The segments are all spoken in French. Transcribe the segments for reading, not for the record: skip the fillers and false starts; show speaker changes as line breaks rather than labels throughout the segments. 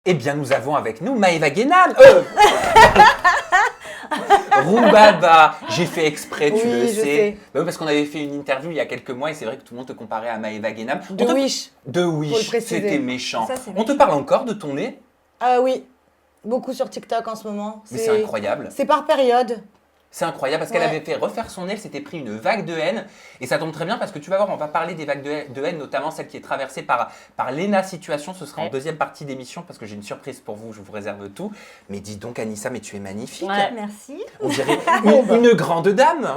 Eh bien, nous avons avec nous Maëva Guénam. Roubaba, j'ai fait exprès, tu le sais. Bah oui, parce qu'on avait fait une interview il y a quelques mois et c'est vrai que tout le monde te comparait à Maëva Guénam.
De Wish.
De Wish, c'était méchant. On te parle encore de ton nez?
Oui, beaucoup sur TikTok en ce moment.
Mais c'est incroyable.
C'est par période.
C'est incroyable parce qu'elle avait fait refaire son nez, elle s'était pris une vague de haine. Et ça tombe très bien parce que tu vas voir, on va parler des vagues de haine, notamment celle qui est traversée par Léna Situation. Ce sera en deuxième partie d'émission parce que j'ai une surprise pour vous, je vous réserve tout. Mais dis donc Anissa, mais tu es magnifique.
Ouais, merci.
On dirait une grande dame.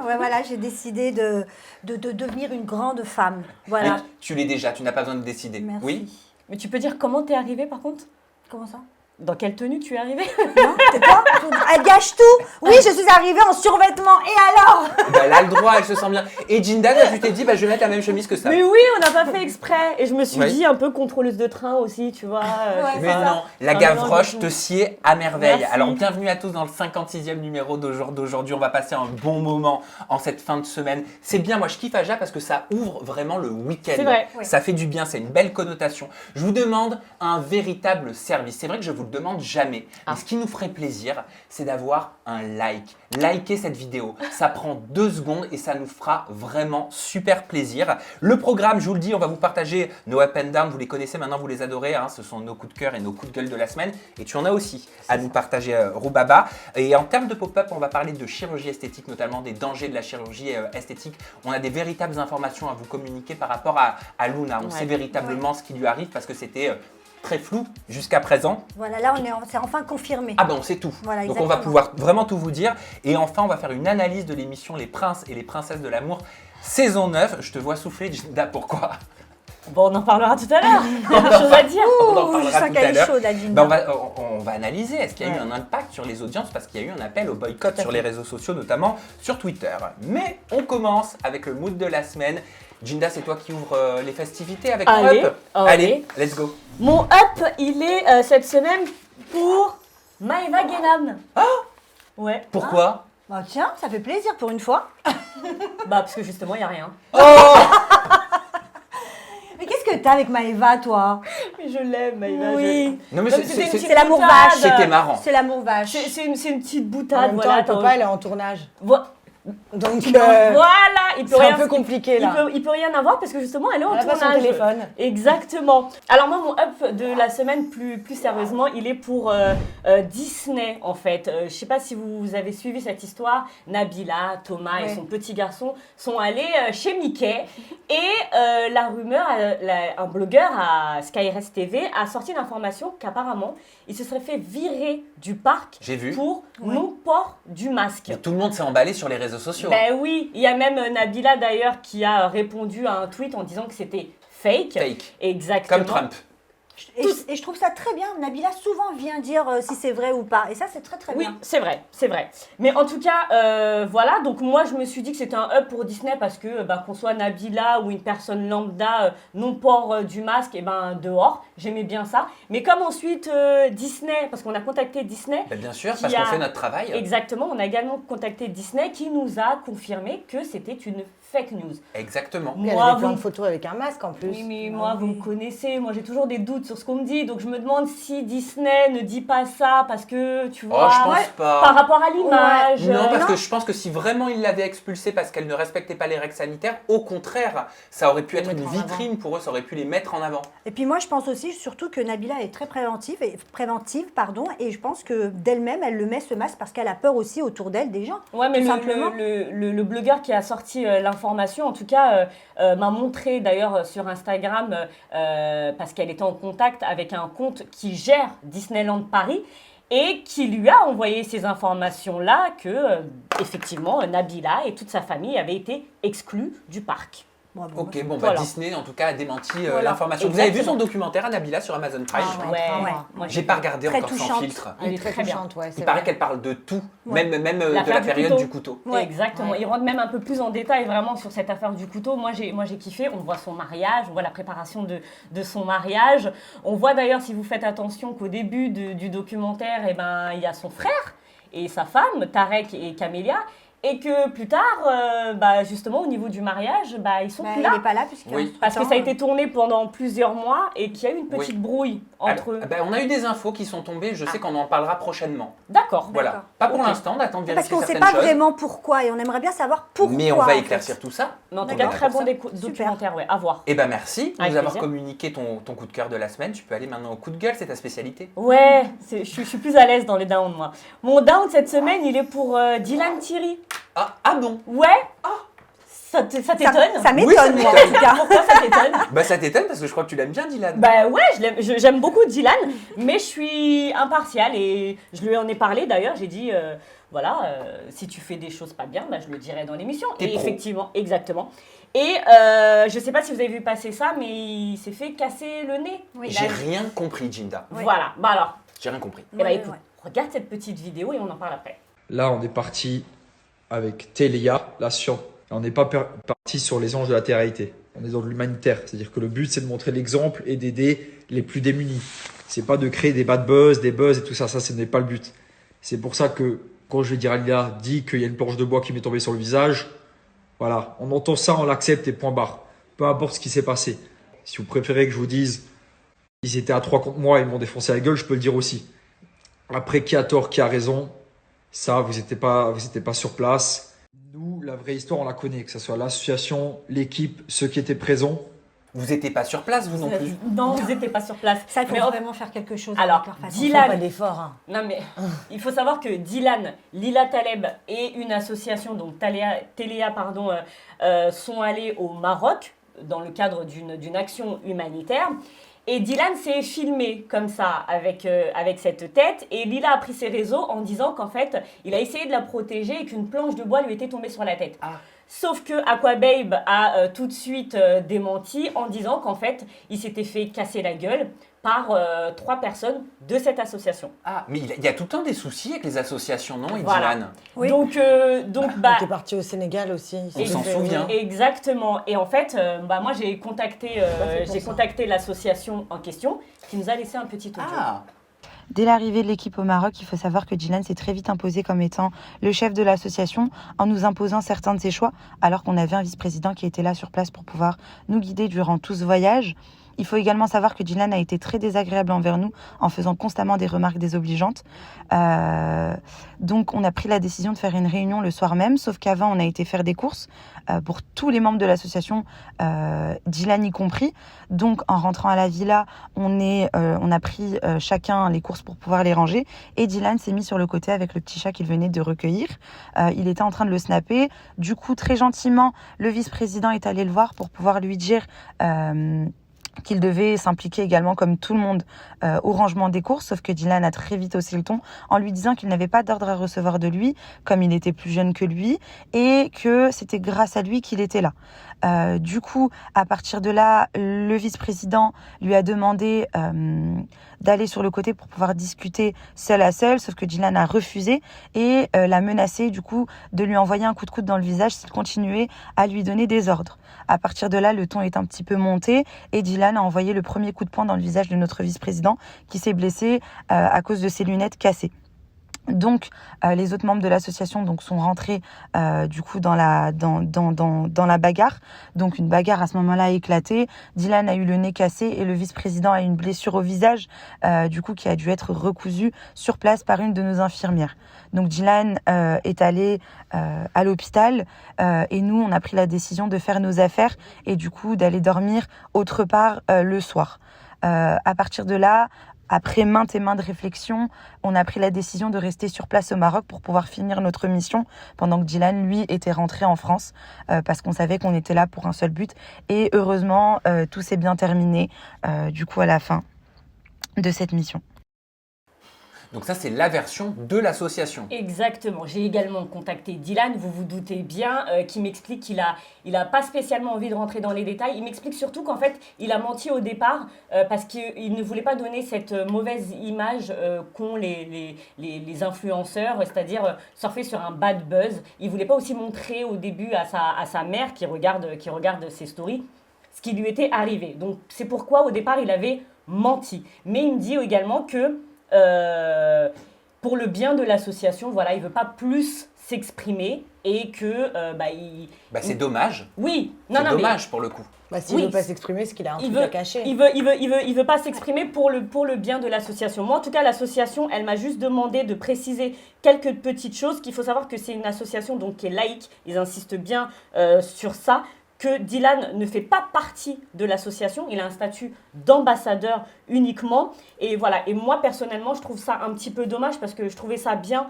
Voilà, j'ai décidé de devenir une grande femme. Voilà.
Mais tu l'es déjà, tu n'as pas besoin de décider.
Merci.
Oui.
Mais tu peux dire comment t'es arrivée par contre?
Comment ça?
Dans quelle tenue tu es arrivée?
Non, tais-toi. Elle gâche tout. Oui, je suis arrivée en survêtement. Et alors?
Elle a le droit, elle se sent bien. Et Jinda, tu t'es dit, je vais mettre la même chemise que ça.
Mais oui, on n'a pas fait exprès. Et je me suis dit un peu contrôleuse de train aussi, tu vois.
Mais non, la Gavroche te
te
sied à merveille.
Merci.
Alors bienvenue à tous dans le 56e numéro d'aujourd'hui. On va passer un bon moment en cette fin de semaine. C'est bien, moi je kiffe Aja parce que ça ouvre vraiment le week-end.
C'est vrai.
Ça fait du bien, c'est une belle connotation. Je vous demande un véritable service. C'est vrai que je vous le demande jamais. Mais ce qui nous ferait plaisir, c'est d'avoir un like. Likez cette vidéo. Ça prend 2 secondes et ça nous fera vraiment super plaisir. Le programme, je vous le dis, on va vous partager nos up and down. Vous les connaissez maintenant, vous les adorez. Ce sont nos coups de cœur et nos coups de gueule de la semaine. Et tu en as aussi à nous partager, Roubaba. Et en termes de pop-up, on va parler de chirurgie esthétique, notamment des dangers de la chirurgie esthétique. On a des véritables informations à vous communiquer par rapport à Luna. On sait véritablement ce qui lui arrive parce que c'était très flou jusqu'à présent.
Voilà, là, c'est enfin confirmé.
Ah ben on sait tout.
Voilà,
donc on va pouvoir vraiment tout vous dire. Et enfin, on va faire une analyse de l'émission Les Princes et les Princesses de l'amour, saison 9. Je te vois souffler, Jinda, pourquoi?
Bon, on en parlera tout à l'heure. Il y a des choses à dire.
On en
Je
parlera
sens
tout
qu'elle
à
est
l'heure.
chaude, la Jinda.
On va analyser. Est-ce qu'il y a eu un impact sur les audiences? Parce qu'il y a eu un appel au boycott sur les réseaux sociaux, notamment sur Twitter. Mais on commence avec le mood de la semaine. Jinda, c'est toi qui ouvre les festivités avec ton up. Allez, let's go.
Mon up, il est cette semaine pour Maëva Guénam. Ouais.
Pourquoi?
Bah tiens, ça fait plaisir pour une fois.
Parce que justement, il n'y a rien.
Mais qu'est-ce que t'as avec Maëva, toi?
Mais je l'aime, Maëva.
Oui.
Non mais
Donc,
C'est l'amour vache.
C'était marrant.
C'est l'amour vache.
C'est une petite
En
boutade.
même temps, elle peut pas, elle est en tournage. Donc,
Voilà, il peut
c'est
rien.
un peu compliqué là.
Il peut rien avoir parce que justement, elle est en
Elle a pas
tournage.
son téléphone.
Exactement. Alors moi, mon up de la semaine, plus sérieusement, il est pour Disney en fait. Je sais pas si vous avez suivi cette histoire. Nabila, Thomas et son petit garçon sont allés chez Mickey et la rumeur, un blogueur à SkyRest TV a sorti l'information qu'apparemment, il se serait fait virer du parc pour non-port du masque.
Mais tout le monde s'est emballé sur les réseaux sociaux.
Ben oui, il y a même Nabila d'ailleurs qui a répondu à un tweet en disant que c'était fake.
Fake.
Exactement.
Comme Trump.
Et je trouve ça très bien. Nabila souvent vient dire si c'est vrai ou pas. Et ça, c'est très très
Oui,
bien.
c'est vrai, c'est vrai. Mais en tout cas, voilà, donc moi je me suis dit que c'était un up pour Disney parce que qu'on soit Nabila ou une personne lambda non-port du masque, et dehors, j'aimais bien ça. Mais comme ensuite Disney, parce qu'on a contacté Disney.
Bien sûr, parce qu'on fait notre travail.
Exactement, on a également contacté Disney qui nous a confirmé que c'était une fake news.
Exactement.
Il y avait plein de photos avec un masque en plus.
Oui, mais moi, vous me connaissez, moi j'ai toujours des doutes sur ce qu'on me dit, donc je me demande si Disney ne dit pas ça parce que, tu vois,
je pense pas.
par rapport à l'image.
Non, parce que je pense que si vraiment il l'avait expulsée parce qu'elle ne respectait pas les règles sanitaires, au contraire, ça aurait pu être une vitrine pour eux, ça aurait pu les mettre en avant.
Et puis moi, je pense aussi surtout que Nabila est très préventive, et je pense que d'elle-même, elle le met ce masque parce qu'elle a peur aussi autour d'elle des gens.
Ouais, mais
tout simplement.
le blogueur qui a sorti l'information, en tout cas, m'a montré d'ailleurs sur Instagram, parce qu'elle était en contact avec un compte qui gère Disneyland Paris et qui lui a envoyé ces informations-là que, effectivement, Nabila et toute sa famille avaient été exclus du parc.
Ok,
voilà.
Disney en tout cas a démenti l'information. Vous avez vu son documentaire à Nabila sur Amazon Prime?
Moi,
j'ai pas regardé
très
encore sans
touchante.
filtre.
Elle est très bien.
Il paraît qu'elle parle de tout, même de la période du couteau.
Exactement. Il rentre même un peu plus en détail vraiment sur cette affaire du couteau. Moi j'ai kiffé. On voit son mariage, on voit la préparation de son mariage. On voit d'ailleurs, si vous faites attention, qu'au début du documentaire, il y a son frère et sa femme, Tarek et Camélia. et que plus tard, justement, au niveau du mariage, ils sont plus
Il
là.
n'est pas là, puisque
Parce que ça a été tourné pendant plusieurs mois et qu'il y a eu une petite brouille entre eux.
On a eu des infos qui sont tombées, je sais qu'on en parlera prochainement.
D'accord.
Voilà. Pas pour l'instant, on attend de
parce
vérifier
qu'on ne sait
certaines
pas
choses.
vraiment pourquoi, et on aimerait bien savoir pourquoi.
Mais on va éclaircir tout ça.
Mais en tout
On
cas,
est là
très
pour
bon
ça.
documentaire, à voir.
Eh ben merci de
Avec
nous avoir
plaisir.
communiqué ton coup de cœur de la semaine. Tu peux aller maintenant au coup de gueule, c'est ta spécialité.
Ouais, je suis plus à l'aise dans les downs, moi. Mon down cette semaine, il est pour Dylan Thierry.
Ah bon?
Ouais. Ça t'étonne?
Ça
Oui, ça
m'étonne, moi, en
m'étonne.
tout cas.
Pourquoi ça t'étonne?
Ça t'étonne parce que je crois que tu l'aimes bien, Dylan.
Bah ouais, j'aime beaucoup Dylan, mais je suis impartiale et je lui en ai parlé d'ailleurs. J'ai dit, si tu fais des choses pas bien, je le dirai dans l'émission.
T'es
Et
pro.
effectivement, exactement. Et je sais pas si vous avez vu passer ça, mais il s'est fait casser le nez.
J'ai rien compris, Jinda.
Oui.
Voilà, alors,
J'ai rien compris.
écoute, regarde cette petite vidéo et on en parle après.
Là, on est parti avec Téléa, la science. On n'est pas parti sur les anges de la télé-réalité. On est dans l'humanitaire. C'est-à-dire que le but, c'est de montrer l'exemple et d'aider les plus démunis. C'est pas de créer des bad buzz, des buzz et tout ça. Ça, ce n'est pas le but. C'est pour ça que quand je vais dire à Lila, dit qu'il y a une planche de bois qui m'est tombée sur le visage, voilà, on entend ça, on l'accepte et point barre. Peu importe ce qui s'est passé. Si vous préférez que je vous dise, ils étaient à 3 contre moi, ils m'ont défoncé la gueule, je peux le dire aussi. Après, qui a tort, qui a raison, ça, vous n'étiez pas sur place. Nous, la vraie histoire, on la connaît, que ce soit l'association, l'équipe, ceux qui étaient présents.
Vous n'étiez pas sur place, vous non plus?
Non, vous n'étiez pas sur place.
Ça, il faut
Mais
vraiment faire quelque chose
Alors,
avec leur façon.
Dylan-
Pas d'effort. Hein.
Non mais il faut savoir que Dylan, Lila Taleb et une association, donc Téléa, sont allés au Maroc dans le cadre d'une action humanitaire. Et Dylan s'est filmé comme ça avec cette tête et Lila a pris ses réseaux en disant qu'en fait il a essayé de la protéger et qu'une planche de bois lui était tombée sur la tête. Sauf que Aquababe a tout de suite démenti en disant qu'en fait il s'était fait casser la gueule par 3 personnes de cette association.
Mais il y a tout le temps des soucis avec les associations, non,
Voilà.
Dylan?
Oui.
Donc
Il était parti au Sénégal aussi.
On s'en souvient.
Exactement. Et en fait, moi j'ai contacté l'association en question qui nous a laissé un petit audio.
Dès l'arrivée de l'équipe au Maroc, il faut savoir que Dylan s'est très vite imposé comme étant le chef de l'association en nous imposant certains de ses choix, alors qu'on avait un vice-président qui était là sur place pour pouvoir nous guider durant tout ce voyage. Il faut également savoir que Dylan a été très désagréable envers nous en faisant constamment des remarques désobligeantes. Donc on a pris la décision de faire une réunion le soir même, sauf qu'avant on a été faire des courses pour tous les membres de l'association, Dylan y compris. Donc en rentrant à la villa, on a pris chacun les courses pour pouvoir les ranger et Dylan s'est mis sur le côté avec le petit chat qu'il venait de recueillir. Il était en train de le snapper. Du coup, très gentiment, le vice-président est allé le voir pour pouvoir lui dire qu'il devait s'impliquer également comme tout le monde au rangement des courses, sauf que Dylan a très vite haussé le ton en lui disant qu'il n'avait pas d'ordre à recevoir de lui, comme il était plus jeune que lui, et que c'était grâce à lui qu'il était là. Du coup, à partir de là, le vice-président lui a demandé d'aller sur le côté pour pouvoir discuter seul à seul, sauf que Dylan a refusé et l'a menacé du coup de lui envoyer un coup de coude dans le visage s'il continuait à lui donner des ordres. À partir de là, le ton est un petit peu monté et Dylan a envoyé le premier coup de poing dans le visage de notre vice-président qui s'est blessé à cause de ses lunettes cassées. Donc, les autres membres de l'association sont rentrés du coup dans la bagarre. Donc, une bagarre à ce moment-là a éclaté. Dylan a eu le nez cassé et le vice-président a eu une blessure au visage du coup qui a dû être recousue sur place par une de nos infirmières. Donc, Dylan est allé à l'hôpital et nous, on a pris la décision de faire nos affaires et du coup d'aller dormir autre part le soir. À partir de là, après maintes et maintes réflexions, on a pris la décision de rester sur place au Maroc pour pouvoir finir notre mission pendant que Dylan, lui, était rentré en France parce qu'on savait qu'on était là pour un seul but. Et heureusement, tout s'est bien terminé du coup à la fin de cette mission.
Donc ça, c'est la version de l'association.
Exactement. J'ai également contacté Dylan, vous vous doutez bien, qui m'explique qu'il a pas spécialement envie de rentrer dans les détails. Il m'explique surtout qu'en fait, il a menti au départ parce qu'il ne voulait pas donner cette mauvaise image qu'ont les influenceurs, c'est-à-dire surfer sur un bad buzz. Il voulait pas aussi montrer au début à sa mère qui regarde ses stories ce qui lui était arrivé. Donc c'est pourquoi au départ, il avait menti. Mais il me dit également que pour le bien de l'association, voilà, il veut pas plus s'exprimer et que
c'est dommage.
Oui,
C'est dommage pour le coup.
S'il
Oui.
veut pas s'exprimer, c'est qu'il a un truc
veut,
à cacher.
il veut pas s'exprimer pour le bien de l'association. Moi, en tout cas, l'association, elle m'a juste demandé de préciser quelques petites choses. Qu'il faut savoir que c'est une association donc qui est laïque. Ils insistent bien sur ça. Que Dylan ne fait pas partie de l'association. Il a un statut d'ambassadeur uniquement. Et voilà. Et moi, personnellement, je trouve ça un petit peu dommage parce que je trouvais ça bien,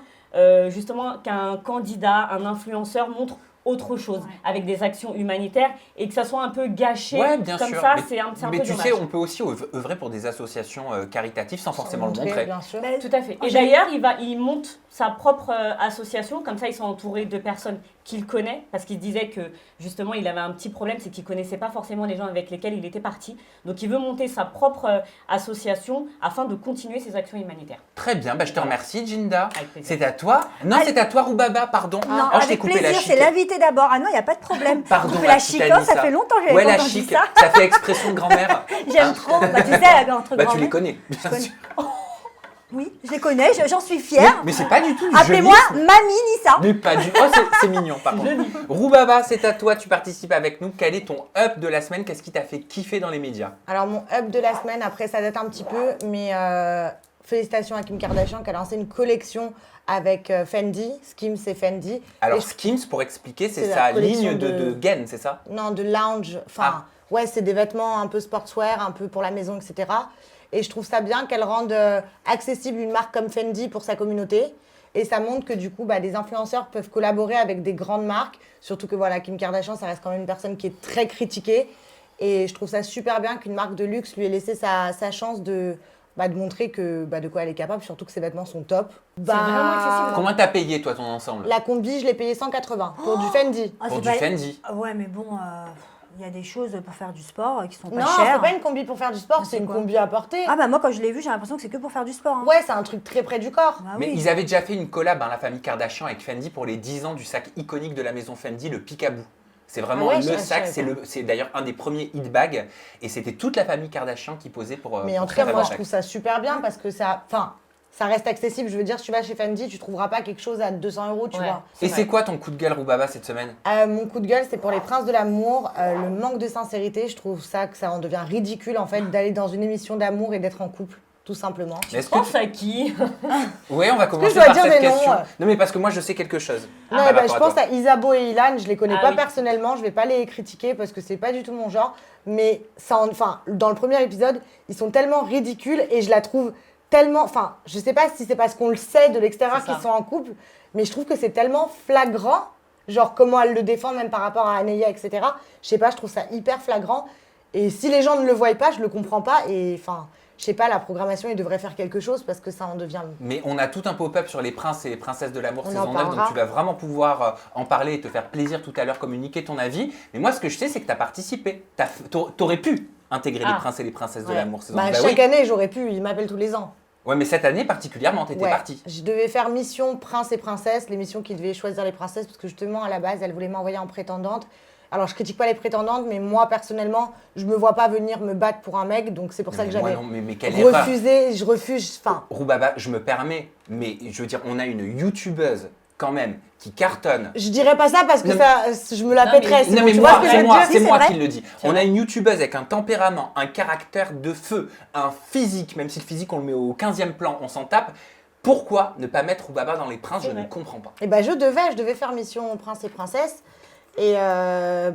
justement, qu'un candidat, un influenceur montre autre chose, avec des actions humanitaires, et que ça soit un peu gâché
bien
comme
sûr.
ça,
mais,
c'est un peu
mais tu
dommage.
sais, on peut aussi œuvrer pour des associations caritatives sans forcément le montrer.
Bien sûr.
Tout à fait. Et d'ailleurs, il monte sa propre association, comme ça ils sont entourés de personnes qu'il connaît, parce qu'il disait que justement il avait un petit problème, c'est qu'il connaissait pas forcément les gens avec lesquels il était parti. Donc il veut monter sa propre association afin de continuer ses actions humanitaires.
Très bien, je te remercie Jinda.
Avec plaisir.
C'est à toi. Non, c'est à toi Roubaba, pardon.
Non,
je t'ai
avec
coupé la
plaisir,
chic.
c'est l'invité d'abord. Ah non, il n'y a pas de problème.
Pardon,
Couper
ma
la
petite
chico,
Anissa.
ça fait longtemps que j'avais
Ouais,
pas
la
entendu
chic,
ça.
ça fait expression de grand-mère.
J'aime trop. Tu sais, entre
Tu les
grand-mères.
connais, bien
connais.
sûr.
Oui, je les connais, j'en suis fière.
Mais c'est pas du tout du
Appelez-moi
jeunisme.
Mamie Nissa.
Mais pas du Oh, c'est mignon, par contre. Roubaba, c'est à toi, tu participes avec nous. Quel est ton up de la semaine? Qu'est-ce qui t'a fait kiffer dans les médias?
Alors, mon up de la semaine, après, ça date un petit peu, mais félicitations à Kim Kardashian qui a lancé une collection avec Fendi, Skims et Fendi.
Alors,
Et
Skims, pour expliquer, c'est
c'est la
sa
collection
ligne de gaine, c'est ça?
Non, de lounge. Enfin, ouais, c'est des vêtements un peu sportswear, un peu pour la maison, etc. Et je trouve ça bien qu'elle rende accessible une marque comme Fendi pour sa communauté. Et ça montre que du coup, des influenceurs peuvent collaborer avec des grandes marques. Surtout que voilà, Kim Kardashian, ça reste quand même une personne qui est très critiquée. Et je trouve ça super bien qu'une marque de luxe lui ait laissé sa chance de montrer que, de quoi elle est capable, surtout que ses vêtements sont top.
vraiment accessible.
Combien t'as payé, toi, ton ensemble?
La combi, je l'ai payé 180 pour du Fendi.
Ah,
Pour
c'est
du
pas-
Fendi.
Ouais, mais bon, il y a des choses pour faire du sport qui sont pas
Non,
chères.
c'est pas une combi pour faire du sport, c'est
c'est
une
quoi
combi à porter.
Ah moi quand je l'ai vu, j'ai l'impression que c'est que pour faire du sport. Hein.
Ouais, c'est un truc très près du corps.
Bah
Mais
oui.
ils avaient déjà fait une collab, la famille Kardashian, avec Fendi pour les 10 ans du sac iconique de la maison Fendi, le Peekaboo. C'est vraiment
Ah ouais,
le
je
sac,
savais
c'est d'ailleurs un des premiers hit bags. Et c'était toute la famille Kardashian qui posait pour.
Mais en
pour
tout
ce
cas, moi,
fameux
je
sac.
trouve ça super bien parce que ça reste accessible. Je veux dire, si tu vas chez Fendi, tu trouveras pas quelque chose à 200 €, tu
Ouais.
vois.
Et c'est quoi ton coup de gueule, Roubaba, cette semaine?
Mon coup de gueule, c'est pour les princes de l'amour. Le manque de sincérité, je trouve ça que ça en devient ridicule en fait d'aller dans une émission d'amour et d'être en couple, tout simplement.
Mais est-ce
Tu penses à qui?
Ouais, on va commencer
je dois
par
dire
cette
des noms,
question.
ouais.
Non, mais parce que moi, je sais quelque chose.
Non,
par
mais
rapport
je
à
pense
toi.
à Isabeau et Ilan, je les connais
Ah
pas
oui.
personnellement, je vais pas les critiquer parce que c'est pas du tout mon genre, mais dans le premier épisode, ils sont tellement ridicules et je la trouve tellement, je sais pas si c'est parce qu'on le sait de l'extérieur
C'est ça.
qu'ils sont en couple, mais je trouve que c'est tellement flagrant, genre comment elle le défend même par rapport à Aneya, etc. Je sais pas, je trouve ça hyper flagrant et si les gens ne le voient pas, je le comprends pas et je sais pas, la programmation, il devrait faire quelque chose parce que ça en devient...
Mais on a tout un pop-up sur les princes et les princesses de l'amour
On en
saison 9, donc
parlera.
tu vas vraiment pouvoir en parler et te faire plaisir tout à l'heure, communiquer ton avis. Mais moi, ce que je sais, c'est que tu as participé. T'aurais pu intégrer les princes et les princesses de
Ouais.
l'amour saison 9.
chaque année, j'aurais pu, ils m'appellent tous les ans.
Ouais, mais cette année particulièrement, t'étais
Ouais.
partie.
Je devais faire mission prince et princesse, l'émission qui devait choisir les princesses, parce que justement, à la base, elle voulait m'envoyer en prétendante. Alors, je critique pas les prétendantes, mais moi, personnellement, je me vois pas venir me battre pour un mec, donc c'est pour ça que
Mais moi,
j'avais
non, mais quelle erreur.
refusé, je refuse,
Roubaba, je me permets, mais je veux dire, on a une youtubeuse quand même qui cartonne.
je dirais pas ça parce que
Non,
je me la
Non, mais-
pèterais.
Non mais
tu
moi,
vois ce que je
c'est
veux
moi,
dire
c'est moi
vrai.
qui le dis. On a une youtubeuse avec un tempérament, un caractère de feu, un physique, même si le physique on le met au 15e plan, on s'en tape. Pourquoi ne pas mettre Roubaba dans les princes? Je
C'est
ne
vrai.
comprends pas.
Et je devais faire mission prince et princesse. Et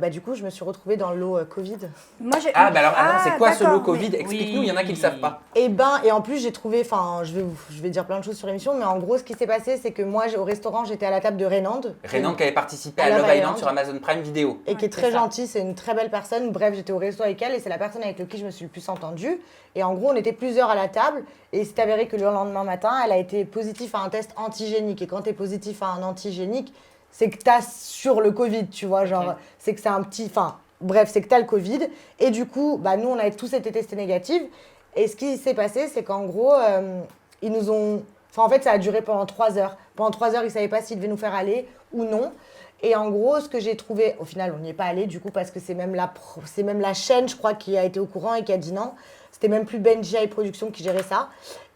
du coup, je me suis retrouvée dans le lot Covid.
Moi, j'ai-
Ah, bah alors, attends, c'est quoi ce lot
d'accord,
Covid?
mais-
Explique-nous, il y en a qui ne le savent pas.
Et en plus, j'ai trouvé, je vais dire plein de choses sur l'émission, mais en gros, ce qui s'est passé, c'est que moi, au restaurant, j'étais à la table de Reynand.
Renan qui avait participé
À
à
Love
Love Island
Island.
sur Amazon Prime Video.
Et qui est
c'est
très
ça.
gentille, c'est une très belle personne. Bref, j'étais au resto avec elle et c'est la personne avec qui je me suis le plus entendue. Et en gros, on était plusieurs à la table et il s'est avéré que le lendemain matin, elle a été positive à un test antigénique. Et quand tu es positif à un antigénique, c'est que tu as sur le Covid, tu vois, genre,
Ok.
c'est que c'est un petit... bref, c'est que tu as le Covid. Et du coup, nous, on a tous été testés négatifs. Et ce qui s'est passé, c'est qu'en gros, ils nous ont... en fait, ça a duré pendant 3 heures. Pendant 3 heures, ils ne savaient pas s'ils devaient nous faire aller ou non. Et en gros, ce que j'ai trouvé, au final, on n'y est pas allé du coup parce que c'est même la chaîne, je crois, qui a été au courant et qui a dit non. C'était même plus BenJI Productions qui gérait ça.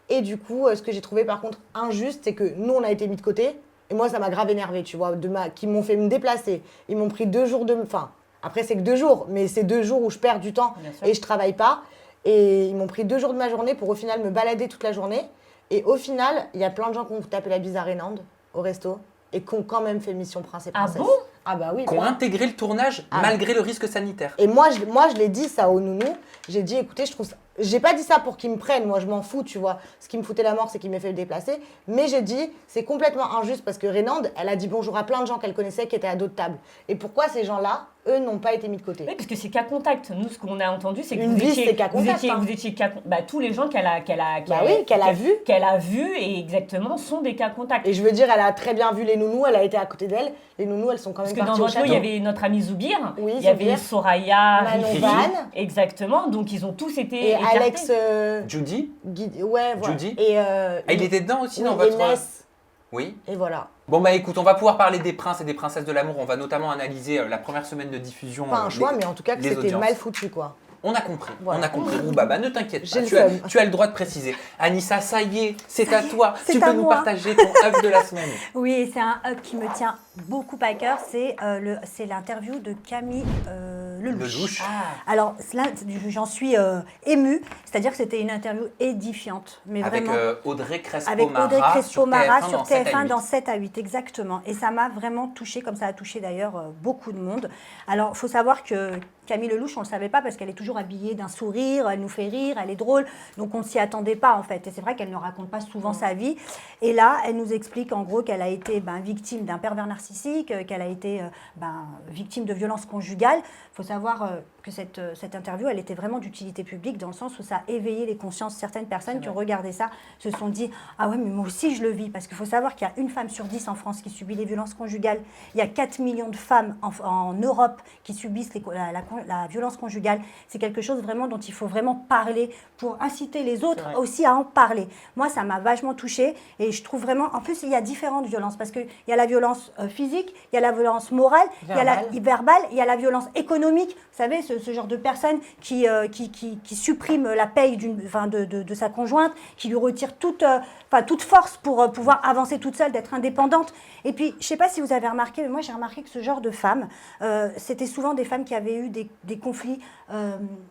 Et du coup, ce que j'ai trouvé par contre injuste, c'est que nous, on a été mis de côté. Et moi, ça m'a grave énervé, tu vois, qui m'ont fait me déplacer. Ils m'ont pris 2 jours de... Enfin, après, c'est que 2 jours, mais c'est 2 jours où je perds du temps et je travaille pas. Et ils m'ont pris 2 jours de ma journée pour au final me balader toute la journée. Et au final, il y a plein de gens qui ont tapé la bise à Renand, au resto, et qui ont quand même fait Mission Prince et Princesse.
Ah bon?
Ah bah oui.
Qui ont intégré le tournage malgré le risque sanitaire.
Et moi, je l'ai dit ça aux nounous. J'ai dit, écoutez, je trouve ça... J'ai pas dit ça pour qu'ils me prennent, moi je m'en fous, tu vois. Ce qui me foutait la mort, c'est qu'ils m'aient fait le déplacer. Mais j'ai dit, c'est complètement injuste parce que Renand, elle a dit bonjour à plein de gens qu'elle connaissait qui étaient à d'autres tables. Et pourquoi ces gens-là, eux, n'ont pas été mis de côté?
Oui, parce que c'est cas contact. Nous, ce qu'on a entendu, c'est que
Une vie, c'est cas contact,
vous étiez cas contact. Bah, tous les gens qu'elle a
vus.
Qu'elle a vus, et exactement, sont des cas contacts.
Et je veux dire, elle a très bien vu les nounous, elle a été à côté d'elles. Les nounous, elles sont quand même
Parce que
parties
dans
au
votre lot,
château.
il y avait notre amie Zoubir,
Oui,
il y avait
Zoubir.
Soraya,
Manon
Riri.
Van.
Exactement, donc ils ont tous été
Et
écartés.
Alex...
Judy
ouais, voilà.
Judy
Et
il était dedans aussi
oui,
dans votre...
et Ness.
Oui.
Et voilà.
Bon bah écoute, on va pouvoir parler des princes et des princesses de l'amour. On va notamment analyser la première semaine de diffusion.
Pas un choix, mais en tout cas que
les
c'était
audiences.
mal foutu, quoi.
On a compris,
Voilà.
on a compris. Roubaba, ne t'inquiète
J'ai
pas,
le seum.
tu as le droit de préciser. Anissa, ça y est, c'est à toi.
c'est
Tu
à
peux nous
moi.
partager ton up de la semaine.
Oui, c'est un up qui me tient beaucoup à cœur. C'est l'interview de Camille Lelouch.
Lelouch.
Alors là, j'en suis émue. C'est-à-dire que c'était une interview édifiante. Mais
Avec
vraiment.
Audrey
Avec Audrey
Crespo-Mara
Crespo-Mara
sur
sur
TF1
TF1
dans
dans 7 à 8, exactement. Et ça m'a vraiment touchée, comme ça a touché d'ailleurs beaucoup de monde. Alors, il faut savoir que Camille Lelouch, on ne le savait pas parce qu'elle est toujours habillée d'un sourire, elle nous fait rire, elle est drôle, donc on ne s'y attendait pas en fait. Et c'est vrai qu'elle ne raconte pas souvent sa vie. Et là, elle nous explique en gros qu'elle a été victime d'un pervers narcissique, qu'elle a été victime de violences conjugales. Il faut savoir que cette interview, elle était vraiment d'utilité publique dans le sens où ça a éveillé les consciences. Certaines personnes qui ont regardé ça se sont dit « Ah ouais, mais moi aussi je le vis ». Parce qu'il faut savoir qu'il y a 1 femme sur 10 en France qui subit les violences conjugales. Il y a 4 millions de femmes en Europe qui subissent la violence conjugale. C'est quelque chose vraiment dont il faut vraiment parler pour inciter les autres aussi à en parler. Moi, ça m'a vachement touchée et je trouve vraiment... En plus, il y a différentes violences parce qu'il y a la violence physique, il y a la violence morale, il y a la verbale, il y a la violence économique. Vous savez, ce genre de personne qui supprime la paye de sa conjointe, qui lui retire toute force pour pouvoir avancer toute seule, d'être indépendante. Et puis, je ne sais pas si vous avez remarqué, mais moi j'ai remarqué que ce genre de femmes, c'était souvent des femmes qui avaient eu des conflits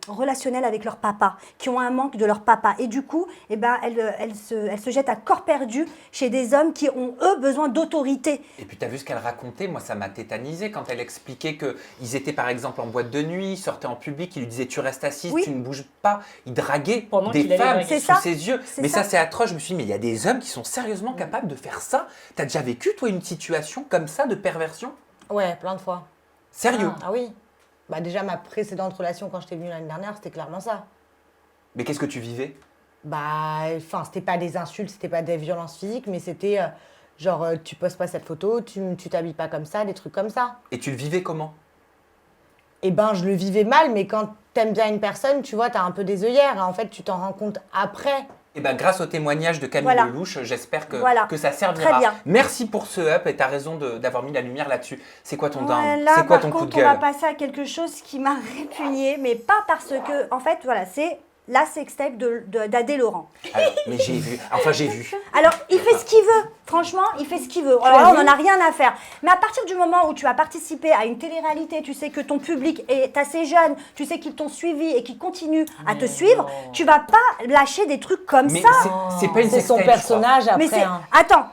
relationnels avec leur papa, qui ont un manque de leur papa. Et du coup, elles se jettent à corps perdu chez des hommes qui ont, eux, besoin d'autorité.
Et puis tu as vu ce qu'elle racontait, moi ça m'a tétanisé quand elle expliquait qu'ils étaient par exemple en boîte de nuit, ils sortaient en public, ils lui disaient tu restes assise, tu ne bouges pas. Ils draguaient des femmes sous ses yeux. Mais ça c'est atroce, je me suis dit mais il y a des hommes qui sont sérieusement capables de faire ça. T'as déjà vécu toi une situation comme ça de perversion?
Ouais, plein de fois.
Sérieux?
Ah oui. Bah déjà, ma précédente relation quand j'étais venue l'année dernière, c'était clairement ça.
Mais qu'est-ce que tu vivais?
C'était pas des insultes, c'était pas des violences physiques, mais c'était genre, tu postes pas cette photo, tu t'habilles pas comme ça, des trucs comme ça.
Et tu le vivais comment?
Je le vivais mal, mais quand t'aimes bien une personne, tu vois, t'as un peu des œillères, et en fait, tu t'en rends compte après.
Et grâce au témoignage de Camille Lelouch, j'espère que ça servira.
Très bien.
Merci pour ce up et tu as raison d'avoir mis la lumière là-dessus. C'est quoi ton down?
Là,
C'est quoi
par
ton coup de
contre,
gueule?
on va passer à quelque chose qui m'a répugnée, mais pas parce que, en fait, voilà, c'est la sextape d'Adé Laurent.
Alors, mais j'ai vu.
Alors, il fait ce qu'il veut. Franchement, il fait ce qu'il veut. Alors, on n'en a rien à faire. Mais à partir du moment où tu as participé à une télé-réalité, tu sais que ton public est assez jeune, tu sais qu'ils t'ont suivi et qu'ils continuent à te suivre, tu vas pas lâcher des trucs comme ça.
C'est pas une
C'est
sextape.
son personnage après.
Mais attends,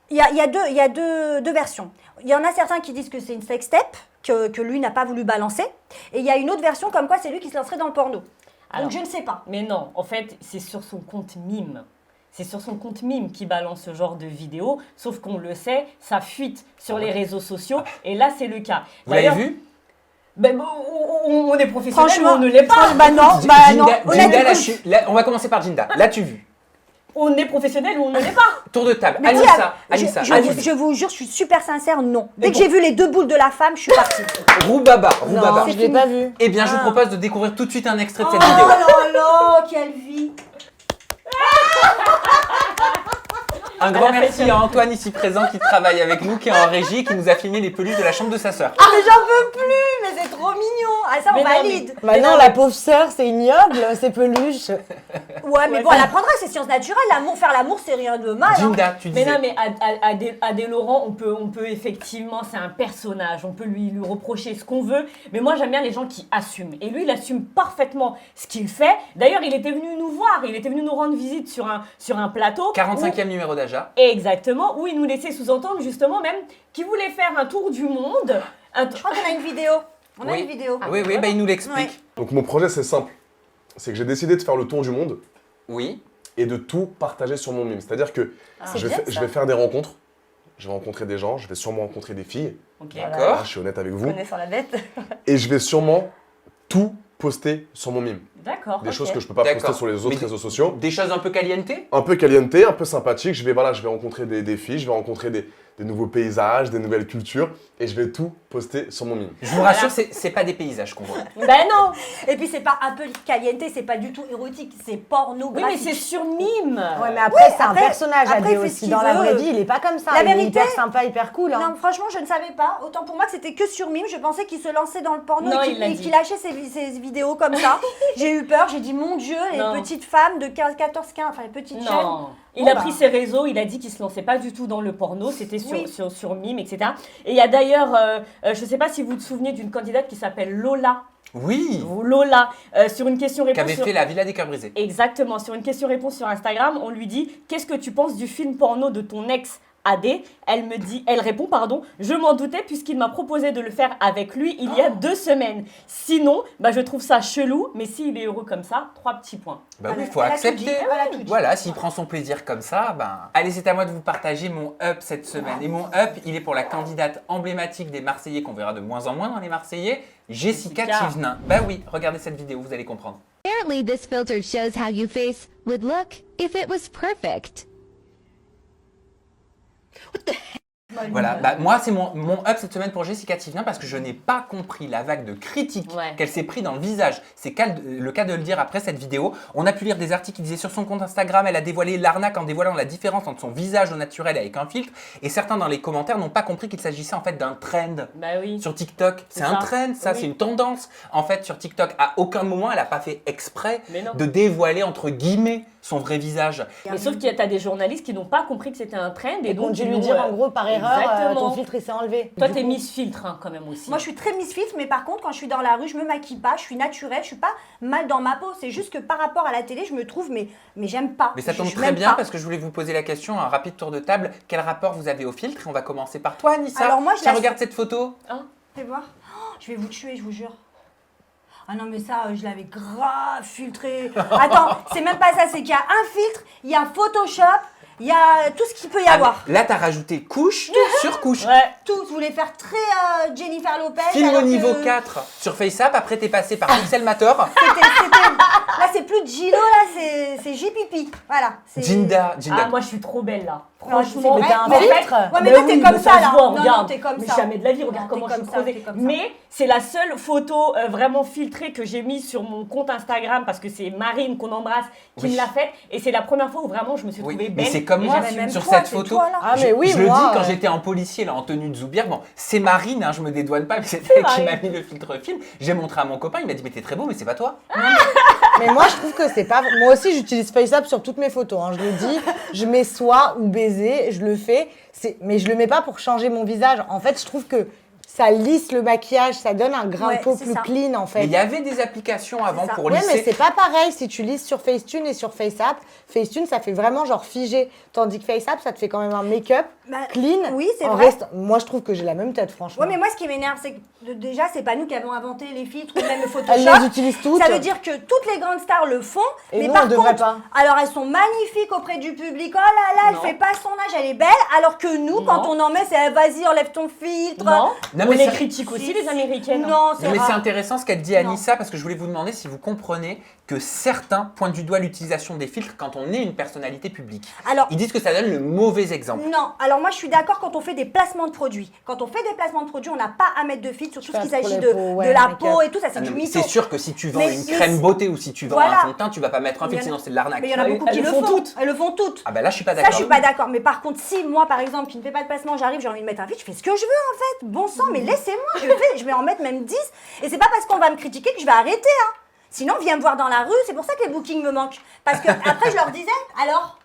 il y a deux versions. Il y en a certains qui disent que c'est une sextape, que lui n'a pas voulu balancer. Et il y a une autre version comme quoi c'est lui qui se lancerait dans le porno.
Alors,
donc je ne sais pas.
Mais non, en fait, c'est sur son compte Mime. C'est sur son compte Mime qui balance ce genre de vidéos, sauf qu'on le sait, ça fuite sur les réseaux sociaux, et là c'est le cas.
Vous l'avez vu?
On est professionnel,
Franchement,
on ne l'est pas.
non.
Jinda, on va commencer par Jinda. L'as-tu vu?
On est professionnel ou on ne l'est pas.
Tour de table.
Mais
Anissa,
je vous jure, je suis super sincère, non. Dès que j'ai vu les 2 boules de la femme, je suis partie.
Roubaba.
Non, je l'ai pas vu.
Eh bien, je vous propose de découvrir tout de suite un extrait de cette
Oh
vidéo.
là là, quelle vie.
Un grand merci à Antoine ici présent qui travaille avec nous, qui est en régie, qui nous a filmé les peluches de la chambre de sa sœur.
Ah, mais j'en veux plus, mais c'est trop mignon. Ah, ça, on
Mais non,
valide.
Bah non, la pauvre sœur, c'est ignoble, c'est peluche.
Ouais, mais bon, elle apprendra, c'est sciences naturelles. Faire l'amour, c'est rien de mal. Hein.
Jinda, tu disais.
Mais non, mais Adé Laurent, on peut effectivement, c'est un personnage, on peut lui reprocher ce qu'on veut, mais moi j'aime bien les gens qui assument. Et lui, il assume parfaitement ce qu'il fait. D'ailleurs, il était venu nous voir, il était venu nous rendre visite sur un plateau.
45e numéro d'Aja.
Exactement, où il nous laissait sous-entendre justement même qu'il voulait faire un tour du monde.
Je crois qu'on a une vidéo. On a
Oui.
une vidéo.
Oui, bah, il nous l'explique.
Ouais.
Donc mon projet c'est simple, c'est que j'ai décidé de faire le tour du monde
Oui.
et de tout partager sur mon mime. C'est-à-dire que je vais faire des rencontres, je vais rencontrer des gens, je vais sûrement rencontrer des filles,
Ok.
D'accord.
je suis honnête avec vous,
Connaissant la bête.
et je vais sûrement tout poster sur mon mime.
D'accord.
Des
ok.
choses que je peux pas
D'accord.
poster sur les autres
Mais
réseaux sociaux.
Des choses un peu caliente.
Un peu caliente, un peu sympathique, je vais rencontrer des filles, je vais rencontrer des nouveaux paysages, des nouvelles cultures, et je vais tout poster sur mon mime.
Je vous rassure, c'est pas des paysages qu'on voit.
Ben non.
Et puis c'est pas un peu caliente, c'est pas du tout érotique, c'est
Oui,
pornographique.
mais c'est sur mime.
Ouais, mais après, c'est un
après-
personnage,
après,
Adé
il fait ce
aussi.
qu'il
Dans la
veut.
vraie vie, il est pas comme ça.
La
il est
vérité-
hyper sympa, hyper cool. Hein.
Non, franchement, je ne savais pas. Autant pour moi que c'était que sur mime. Je pensais qu'il se lançait dans le porno
Non,
et
il l'a dit.
qu'il lâchait ses vidéos comme ça. J'ai eu peur. J'ai dit, mon Dieu, les
Non.
petites femmes de 15, 14, 15, enfin les petites jeunes.
Non. Il
Bon,
a
bah.
pris ses réseaux, il a dit qu'il se lançait pas du tout dans le porno, c'était
Oui.
sur Mime, etc. Et il y a d'ailleurs, je sais pas si vous vous souvenez d'une candidate qui s'appelle Lola.
Oui.
Lola, sur une question-réponse.
Qu'avait
sur-
fait la Villa des Cœurs Brisés.
Exactement, sur une question-réponse sur Instagram, on lui dit « Qu'est-ce que tu penses du film porno de ton ex Adé ?» Elle répond, je m'en doutais puisqu'il m'a proposé de le faire avec lui il y a 2 semaines. Sinon, je trouve ça chelou, mais s'il est heureux comme ça, 3 petits points.
Bah oui,
Elle
il faut
a tout dit,
accepter.
elle a tout dit.
Voilà, s'il prend son plaisir comme ça, Allez, c'est à moi de vous partager mon up cette semaine. Et mon up, il est pour la candidate emblématique des Marseillais qu'on verra de moins en moins dans les Marseillais, Jessica
Jessica.
Thivenin. Bah oui, regardez cette vidéo, vous allez comprendre.
Apparently, this filter shows how you face would look if it was perfect.
Voilà, moi c'est mon up cette semaine pour Jessica Thivenin parce que je n'ai pas compris la vague de critiques
Ouais.
qu'elle s'est pris dans le visage. C'est le cas de le dire après cette vidéo. On a pu lire des articles qui disaient sur son compte Instagram, elle a dévoilé l'arnaque en dévoilant la différence entre son visage au naturel avec un filtre. Et certains dans les commentaires n'ont pas compris qu'il s'agissait en fait d'un trend.
Bah oui.
Sur TikTok, c'est
C'est
un
ça.
trend, ça,
Oui.
c'est une tendance. En fait, sur TikTok, à aucun moment, elle n'a pas fait exprès
Mais non.
de dévoiler, entre guillemets, son vrai visage.
Mais sauf qu'il y a des journalistes qui n'ont pas compris que c'était un trend et,
Et
donc
qu'on dû
ils
lui
l'ont,
dire en gros par erreur,
exactement.
ton filtre il s'est enlevé.
Toi,
Du
t'es
coup-
Miss Filtre hein, quand même aussi.
Moi, je suis très misfit, mais par contre, quand je suis dans la rue, je me maquille pas, je suis naturelle, je suis pas mal dans ma peau. C'est juste que par rapport à la télé, je me trouve, mais j'aime pas.
Mais ça tombe
Je
très
m'aime
bien
pas.
parce que je voulais vous poser la question, un rapide tour de table. Quel rapport vous avez au filtre? Et on va commencer par toi, Anissa.
Alors moi, je
Tiens,
la-
regarde cette photo.
Fais voir. Oh, je vais vous tuer, je vous jure. Ah non, mais ça, je l'avais grave filtré. Attends, c'est même pas ça, c'est qu'il y a un filtre, il y a Photoshop, il y a tout ce qu'il peut y
Ah,
avoir.
mais là, t'as rajouté couche sur couche.
Ouais.
Tout, je voulais faire très Jennifer Lopez.
Film
alors
au niveau
que
4 sur FaceApp, après t'es passé par Pixelmator.
Là, c'est plus Gilo, là, c'est J-Pipi. Voilà. c'est-
Jinda.
Ah, moi, je suis trop belle là.
Non, je
Franchement,
sais, mais t'as un
en fait-
filtre.
Ouais, mais toi, t'es comme ça, là.
se voit,
Non,
regarde.
non, t'es comme
Mais
ça.
jamais de la vie, regarde
Non,
comment
t'es
je suis
comme ça,
creusée.
t'es comme ça.
Mais c'est la seule photo vraiment filtrée que j'ai mise sur mon compte Instagram parce que c'est Marine qu'on embrasse qui
Oui.
me l'a faite. Et c'est la première fois où vraiment je me suis
Oui,
trouvée
mais
belle.
c'est comme
Et
moi
j'avais même
sur
toi,
cette
c'est
photo.
toi, là.
Ah, mais oui,
je le
moi,
dis quand
euh,
j'étais en policier là en tenue de Zoubière. Bon, c'est Marine, hein, je me dédouane pas, mais c'est elle qui m'a mis le filtre film. J'ai montré à mon copain, il m'a dit mais t'es très beau, mais c'est pas toi.
Mais moi, je trouve que c'est pas. Moi aussi, j'utilise FaceApp sur toutes mes photos. Hein. Je le dis, je mets soit ou baiser, je le fais. Mais je le mets pas pour changer mon visage. En fait, je trouve que ça lisse le maquillage, ça donne un grain
Ouais,
de peau
c'est
plus
ça.
clean en
Mais
fait.
il y avait des applications avant
ça.
pour
Ouais, mais
lisser.
c'est pas pareil si tu lisses sur Facetune et sur FaceApp. Facetune, ça fait vraiment genre figé. Tandis que FaceApp, ça te fait quand même un make-up
Bah,
clean.
oui, c'est
en
vrai.
Moi, je trouve que j'ai la même tête, franchement.
Ouais, mais moi, ce qui m'énerve, c'est que déjà, c'est pas nous qui avons inventé les filtres ou même le Photoshop.
Elles les utilisent toutes.
Ça veut dire que toutes les grandes stars le font,
Et
mais
nous,
par
on devrait
contre,
pas.
alors elles sont magnifiques auprès du public. Oh là là, elle
Non.
fait pas son âge, elle est belle. Alors que nous,
Non.
quand on en met, c'est vas-y, enlève ton filtre.
Non.
Non,
On
mais
les
ça-
critique aussi, les Américaines.
Non,
Non,
c'est
mais c'est
rare.
intéressant ce qu'a dit Anissa parce que je voulais vous demander si vous comprenez que certains pointent du doigt l'utilisation des filtres quand on est une personnalité publique.
Alors,
Ils disent que ça donne le mauvais exemple.
non, alors moi je suis d'accord quand on fait des placements de produits. Quand on fait des placements de produits, on n'a pas à mettre de filtre sur tout ce qui
Faire pour
s'agit
les
de,
peaux, ouais,
de la
make-up.
peau et tout, ça c'est
Ah
du
non, mais
mytho.
c'est sûr que si tu vends
Mais-
une
mais
crème
c'est-
beauté ou si tu vends
Voilà.
un fond de teint, tu vas pas mettre un
Il y
filtre,
en a-
sinon c'est de l'arnaque.
Mais il y en a beaucoup
Elles
qui
le
le
font
font.
toutes.
Elles le font toutes.
Ah bah là je suis pas
Ça,
d'accord.
je suis pas d'accord. Mais par contre, si moi, par exemple, qui ne fais pas de placement, j'arrive, j'ai envie de mettre un filtre, je fais ce que je veux en fait. Bon sang, mais laissez-moi, je vais en mettre même 10. Et c'est pas parce qu'on va me critiquer que je vais arrêter. Hein. Sinon, viens me voir dans la rue. C'est pour ça que les bookings me manquent. Parce que après, je leur disais, alors,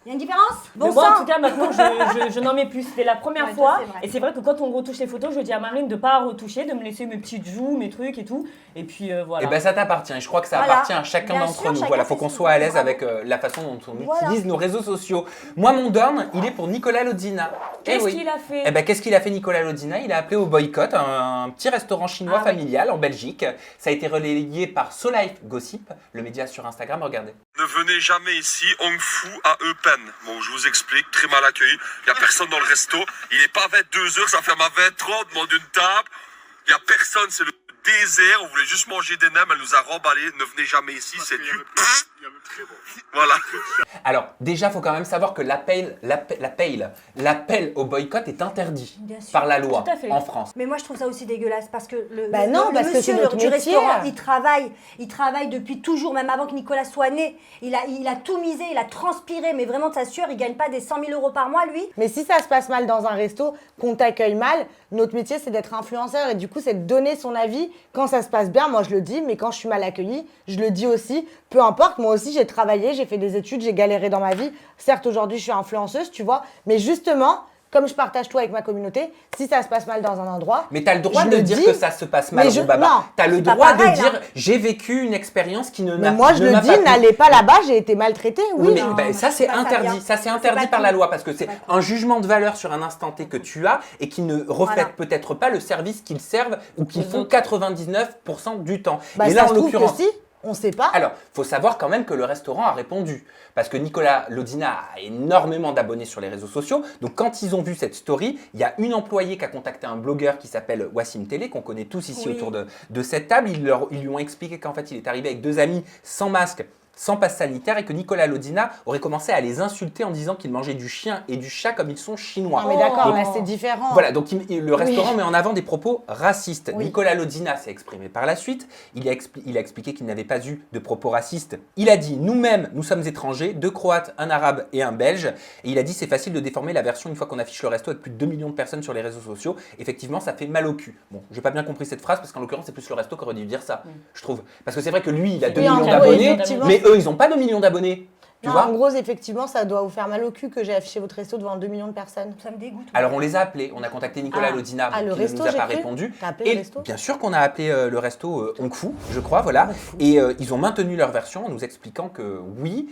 il y a une différence?
Mais
Bon
moi, en
sang.
tout cas, maintenant, je n'en mets plus. C'était la première
Ouais, ça,
fois.
c'est vrai.
Et c'est vrai que quand on retouche les photos, je dis à Marine de ne pas retoucher, de me laisser mes petites joues, mes trucs et tout. Et puis voilà.
Et ben ça t'appartient. Et je crois que ça
Voilà.
appartient à chacun
Bien
d'entre
sûr,
nous.
chacun
Voilà, faut
fait
qu'on
ce
soit à
qu'il
l'aise
veut.
avec la façon dont on
Voilà.
utilise nos réseaux sociaux. Moi, mon dorn, il est pour Nicolas Lodina. Eh
Qu'est-ce
oui.
qu'il a fait?
Eh ben, qu'est-ce qu'il a fait Nicolas Lodina? Il a appelé au boycott un petit restaurant chinois
Ah oui.
familial en Belgique. Ça a été relayé par SoLife Gossip, le média sur Instagram. Regardez.
Ne venez jamais ici, Hong Fu à Eupen. Bon, je vous explique, très mal accueilli. Il n'y a personne dans le resto. Il n'est pas 22h, ça ferme à 20h30, demande une table. Il n'y a personne, c'est le désert. On voulait juste manger des nems, elle nous a remballé. Ne venez jamais ici, c'est du... Voilà.
Alors, déjà, il faut quand même savoir que l'appel au boycott est interdit
Bien sûr.
par la loi
Tout à fait.
en France.
Mais moi je trouve ça aussi dégueulasse parce que
Bah non, parce que
monsieur
c'est notre
du
métier.
restaurant, il travaille depuis toujours, même avant que Nicolas soit né. Il a tout misé, il a transpiré, mais vraiment de sa sueur, il gagne pas des 100 000 € par mois lui.
Mais si ça se passe mal dans un resto, qu'on t'accueille mal, notre métier c'est d'être influenceur et du coup c'est de donner son avis. Quand ça se passe bien, moi je le dis, mais quand je suis mal accueillie, je le dis aussi. Peu importe, moi aussi j'ai travaillé, j'ai fait des études, j'ai galéré dans ma vie. Certes aujourd'hui je suis influenceuse, tu vois, mais justement, comme je partage tout avec ma communauté, si ça se passe mal dans un endroit,
Mais tu as le droit
Je
de
le
dire
dis,
que ça se passe mal,
mais je-
Baba.
non,
Tu as le
c'est pas
droit
pareil,
de dire
là.
j'ai vécu une expérience qui ne
mais
m'a
moi je
ne
le
m'a
dis,
pas plu.
n'allez pas là-bas, j'ai été maltraitée, oui.
Oui, mais
non,
ben, ça c'est
c'est pas ça
interdit.
bien.
Ça c'est
C'est
interdit
pas
par
tout.
la loi parce que c'est
pas tout.
un jugement de valeur sur un instant T que tu as et qui ne reflète
Voilà.
peut-être pas le service qu'ils servent ou qu'ils
Les
font
autres.
99% du temps.
Bah,
et
ça
là, en
se trouve
l'occurrence,
que si, on sait pas.
alors, faut savoir quand même que le restaurant a répondu. Parce que Nicolas Lodina a énormément d'abonnés sur les réseaux sociaux. Donc, quand ils ont vu cette story, il y a une employée qui a contacté un blogueur qui s'appelle Wassim Télé, qu'on connaît tous ici
Oui.
autour de cette table. Ils lui ont expliqué qu'en fait, il est arrivé avec 2 amis sans masque, sans passe sanitaire et que Nicolas Lodina aurait commencé à les insulter en disant qu'ils mangeaient du chien et du chat comme ils sont chinois.
Non mais d'accord,
Oh.
là c'est différent.
Voilà, donc le restaurant met en avant des propos racistes.
Oui.
Nicolas Lodina s'est exprimé par la suite. Il a expliqué qu'il n'avait pas eu de propos racistes. Il a dit nous-mêmes, nous sommes étrangers, 2 Croates, un Arabe et un Belge. Et il a dit c'est facile de déformer la version une fois qu'on affiche le resto avec plus de 2 millions de personnes sur les réseaux sociaux. Effectivement, ça fait mal au cul. Bon, j'ai pas bien compris cette phrase parce qu'en l'occurrence, c'est plus le resto qui aurait dû dire ça, je trouve. Parce que c'est vrai que lui, il a 2
Oui, en
millions
gros,
d'abonnés,
effectivement.
mais eux, ils n'ont pas 2 millions d'abonnés. Tu
Non,
vois
en gros, effectivement, ça doit vous faire mal au cul que j'ai affiché votre resto devant 2 millions de personnes.
Ça me dégoûte.
Alors on les a appelés, on a contacté Nicolas
Ah.
Lodina
Ah, le
qui ne
resto,
nous a
j'ai
pas
cru.
répondu.
T'as appelé
Et
le resto
bien sûr qu'on a appelé le resto Hong Fu, je crois, voilà. Et ils ont maintenu leur version en nous expliquant que oui,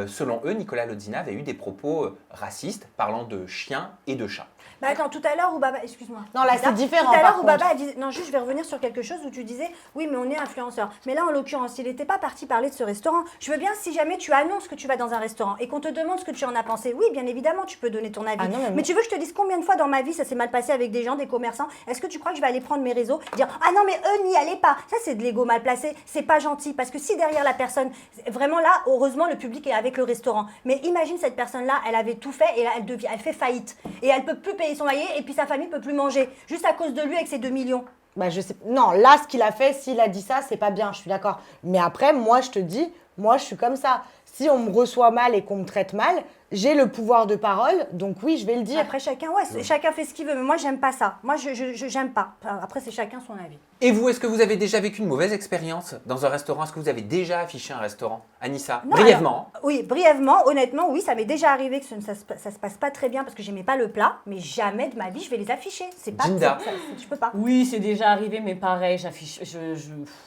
selon eux, Nicolas Lodina avait eu des propos racistes parlant de chiens et de chats.
Bah attends, tout à l'heure où Baba, excuse-moi.
Non, là, c'est différent,
Tout à
par
l'heure où
contre.
Baba a dit, non, juste je vais revenir sur quelque chose où tu disais, oui, mais on est influenceur. Mais là, en l'occurrence, il n'était pas parti parler de ce restaurant. Je veux bien, si jamais tu annonces que tu vas dans un restaurant et qu'on te demande ce que tu en as pensé, oui, bien évidemment, tu peux donner ton avis.
Ah non, mais
mais
moi-
tu veux que je te dise combien de fois dans ma vie ça s'est mal passé avec des gens, des commerçants? Est-ce que tu crois que je vais aller prendre mes réseaux, dire, ah non, mais eux n'y allez pas? Ça, c'est de l'ego mal placé. C'est pas gentil. Parce que si derrière la personne, vraiment là, heureusement, le public est avec le restaurant. Mais imagine cette personne-là, elle avait tout fait et là, elle fait faillite. Et elle peut plus payer son loyer et puis sa famille peut plus manger. Juste à cause de lui avec ses 2 millions.
Bah je sais. Non, là, ce qu'il a fait, s'il a dit ça, c'est pas bien, je suis d'accord. Mais après, moi, je te dis, moi, je suis comme ça. Si on me reçoit mal et qu'on me traite mal, j'ai le pouvoir de parole, donc oui, je vais le dire.
Après, chacun, chacun fait ce qu'il veut. Mais moi, j'aime pas ça. Moi, je j'aime pas. Après, c'est chacun son avis.
Et vous, est-ce que vous avez déjà vécu une mauvaise expérience dans un restaurant? Est-ce que vous avez déjà affiché un restaurant? Anissa,
Non,
brièvement.
alors, oui, brièvement, honnêtement, oui, ça m'est déjà arrivé que ça se passe pas très bien parce que j'aimais pas le plat, mais jamais de ma vie je vais les afficher. C'est pas
Ginda.
je peux pas.
Oui, c'est déjà arrivé, mais pareil, j'affiche. Je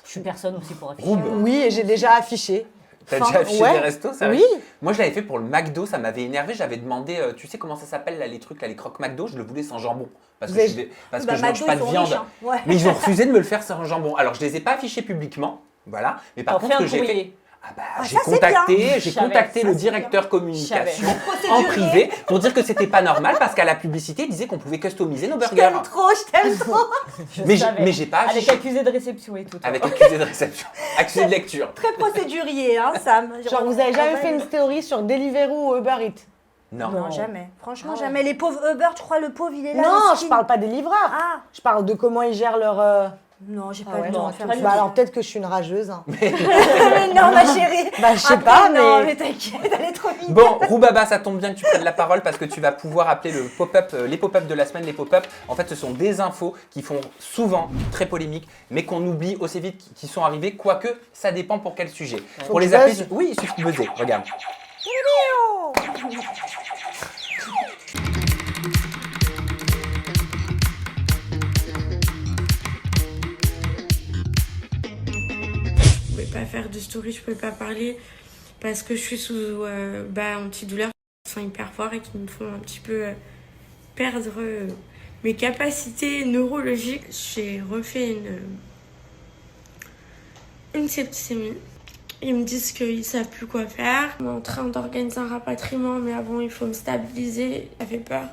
suis personne aussi pour afficher.
Roube.
Oui, et j'ai déjà affiché.
T'as
Enfin,
déjà affiché
ouais.
des restos, ça?
Oui.
Moi, je l'avais fait pour le McDo, ça m'avait énervé. J'avais demandé, tu sais comment ça s'appelle là, les trucs, là, les croques McDo, je le voulais sans jambon. Parce que
Vous
je, parce que
Bah,
je mange
McDo,
pas
ils
de
sont
viande.
riches, hein. Ouais.
Mais ils ont refusé de me le faire sans jambon. Alors, je les ai pas affichés publiquement, voilà. Mais par
T'en
contre,
fais
ce
un
que j'ai fait.
courrier.
J'ai
ça, c'est bien.
contacté
Je savais,
le
ça, c'est
directeur communication
savais.
en privé pour dire que c'était pas normal parce qu'à la publicité, il disait qu'on pouvait customiser nos
Je
burgers.
t'aime trop.
Mais j'ai pas
Avec
affiché.
accusé de réception et tout.
Avec accusé de réception, accusé de lecture.
Très procédurier, hein, Sam.
Genre, vous avez jamais fait une story sur Deliveroo ou Uber Eats?
Non.
Non, jamais. Franchement,
Ah ouais.
jamais. Les pauvres Uber, je crois, le pauvre, il est là.
Non,
mesquin.
je parle pas des livreurs.
Ah,
Je parle de comment ils gèrent leur...
non, j'ai
Ah
pas
ouais,
le temps
non,
de faire
pas
ça.
bah alors peut-être que je suis une rageuse. Hein.
Mais non, ma chérie.
Bah je sais
Après,
pas,
non,
mais...
mais t'inquiète, elle est trop mignonne.
Bon, Roubaba, ça tombe bien que tu prennes la parole parce que tu vas pouvoir appeler le pop-up, les pop-up de la semaine. Les pop-up, en fait, ce sont des infos qui font souvent très polémiques, mais qu'on oublie aussi vite qui sont arrivées, quoique ça dépend pour quel sujet.
Faut
Pour
que
les
je
appeler,
buzz.
oui, il suffit de buzzer, regarde.
Je pouvais pas faire de story, je pouvais pas parler parce que je suis sous antidouleurs qui sont hyper forts et qui me font un petit peu perdre mes capacités neurologiques. J'ai refait une septicémie. Ils me disent qu'ils savent plus quoi faire. On est en train d'organiser un rapatriement, mais avant il faut me stabiliser. Ça fait peur.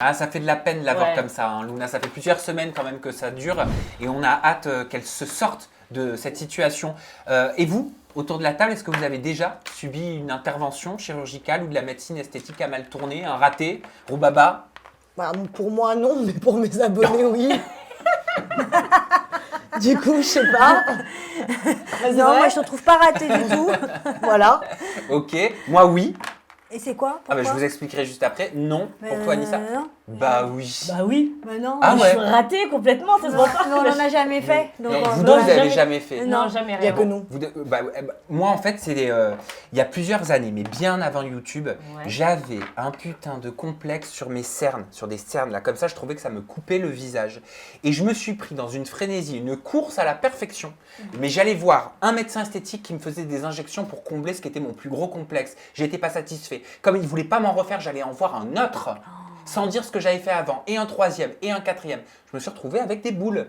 Ah, ça fait de la peine de l'avoir
Ouais.
comme ça, hein, Luna. Ça fait plusieurs semaines quand même que ça dure et on a hâte qu'elle se sorte de cette situation. Et vous, autour de la table, est-ce que vous avez déjà subi une intervention chirurgicale ou de la médecine esthétique à mal tourner, un raté? Roubaba?
Bah, pour moi non, mais pour mes abonnés oui. Du coup, je sais pas.
Non, moi, je te trouve pas raté du tout.
Voilà.
Ok, moi oui.
Et c'est quoi?
Ah bah, je
Pourquoi?
vous expliquerai juste après. Non, pour toi Anissa?
Non.
Bah oui.
Bah oui.
Bah non.
Ah
Je
ouais.
suis ratée complètement, ça se voit pas.
Non, on en a jamais fait. Donc,
Non, vous
non,
deux, vous
jamais.
n'avez jamais fait.
Non, jamais
Il y a
rien.
que nous.
Moi, en fait, c'est il y a plusieurs années, mais bien avant YouTube,
Ouais.
j'avais un putain de complexe sur mes cernes, sur des cernes là, comme ça, je trouvais que ça me coupait le visage. Et je me suis pris dans une frénésie, une course à la perfection. Mais j'allais voir un médecin esthétique qui me faisait des injections pour combler ce qui était mon plus gros complexe. J'étais pas satisfait. Comme il ne voulait pas m'en refaire, j'allais en voir un autre, sans dire ce que j'avais fait avant, et un troisième, et un quatrième. Je me suis retrouvé avec des boules.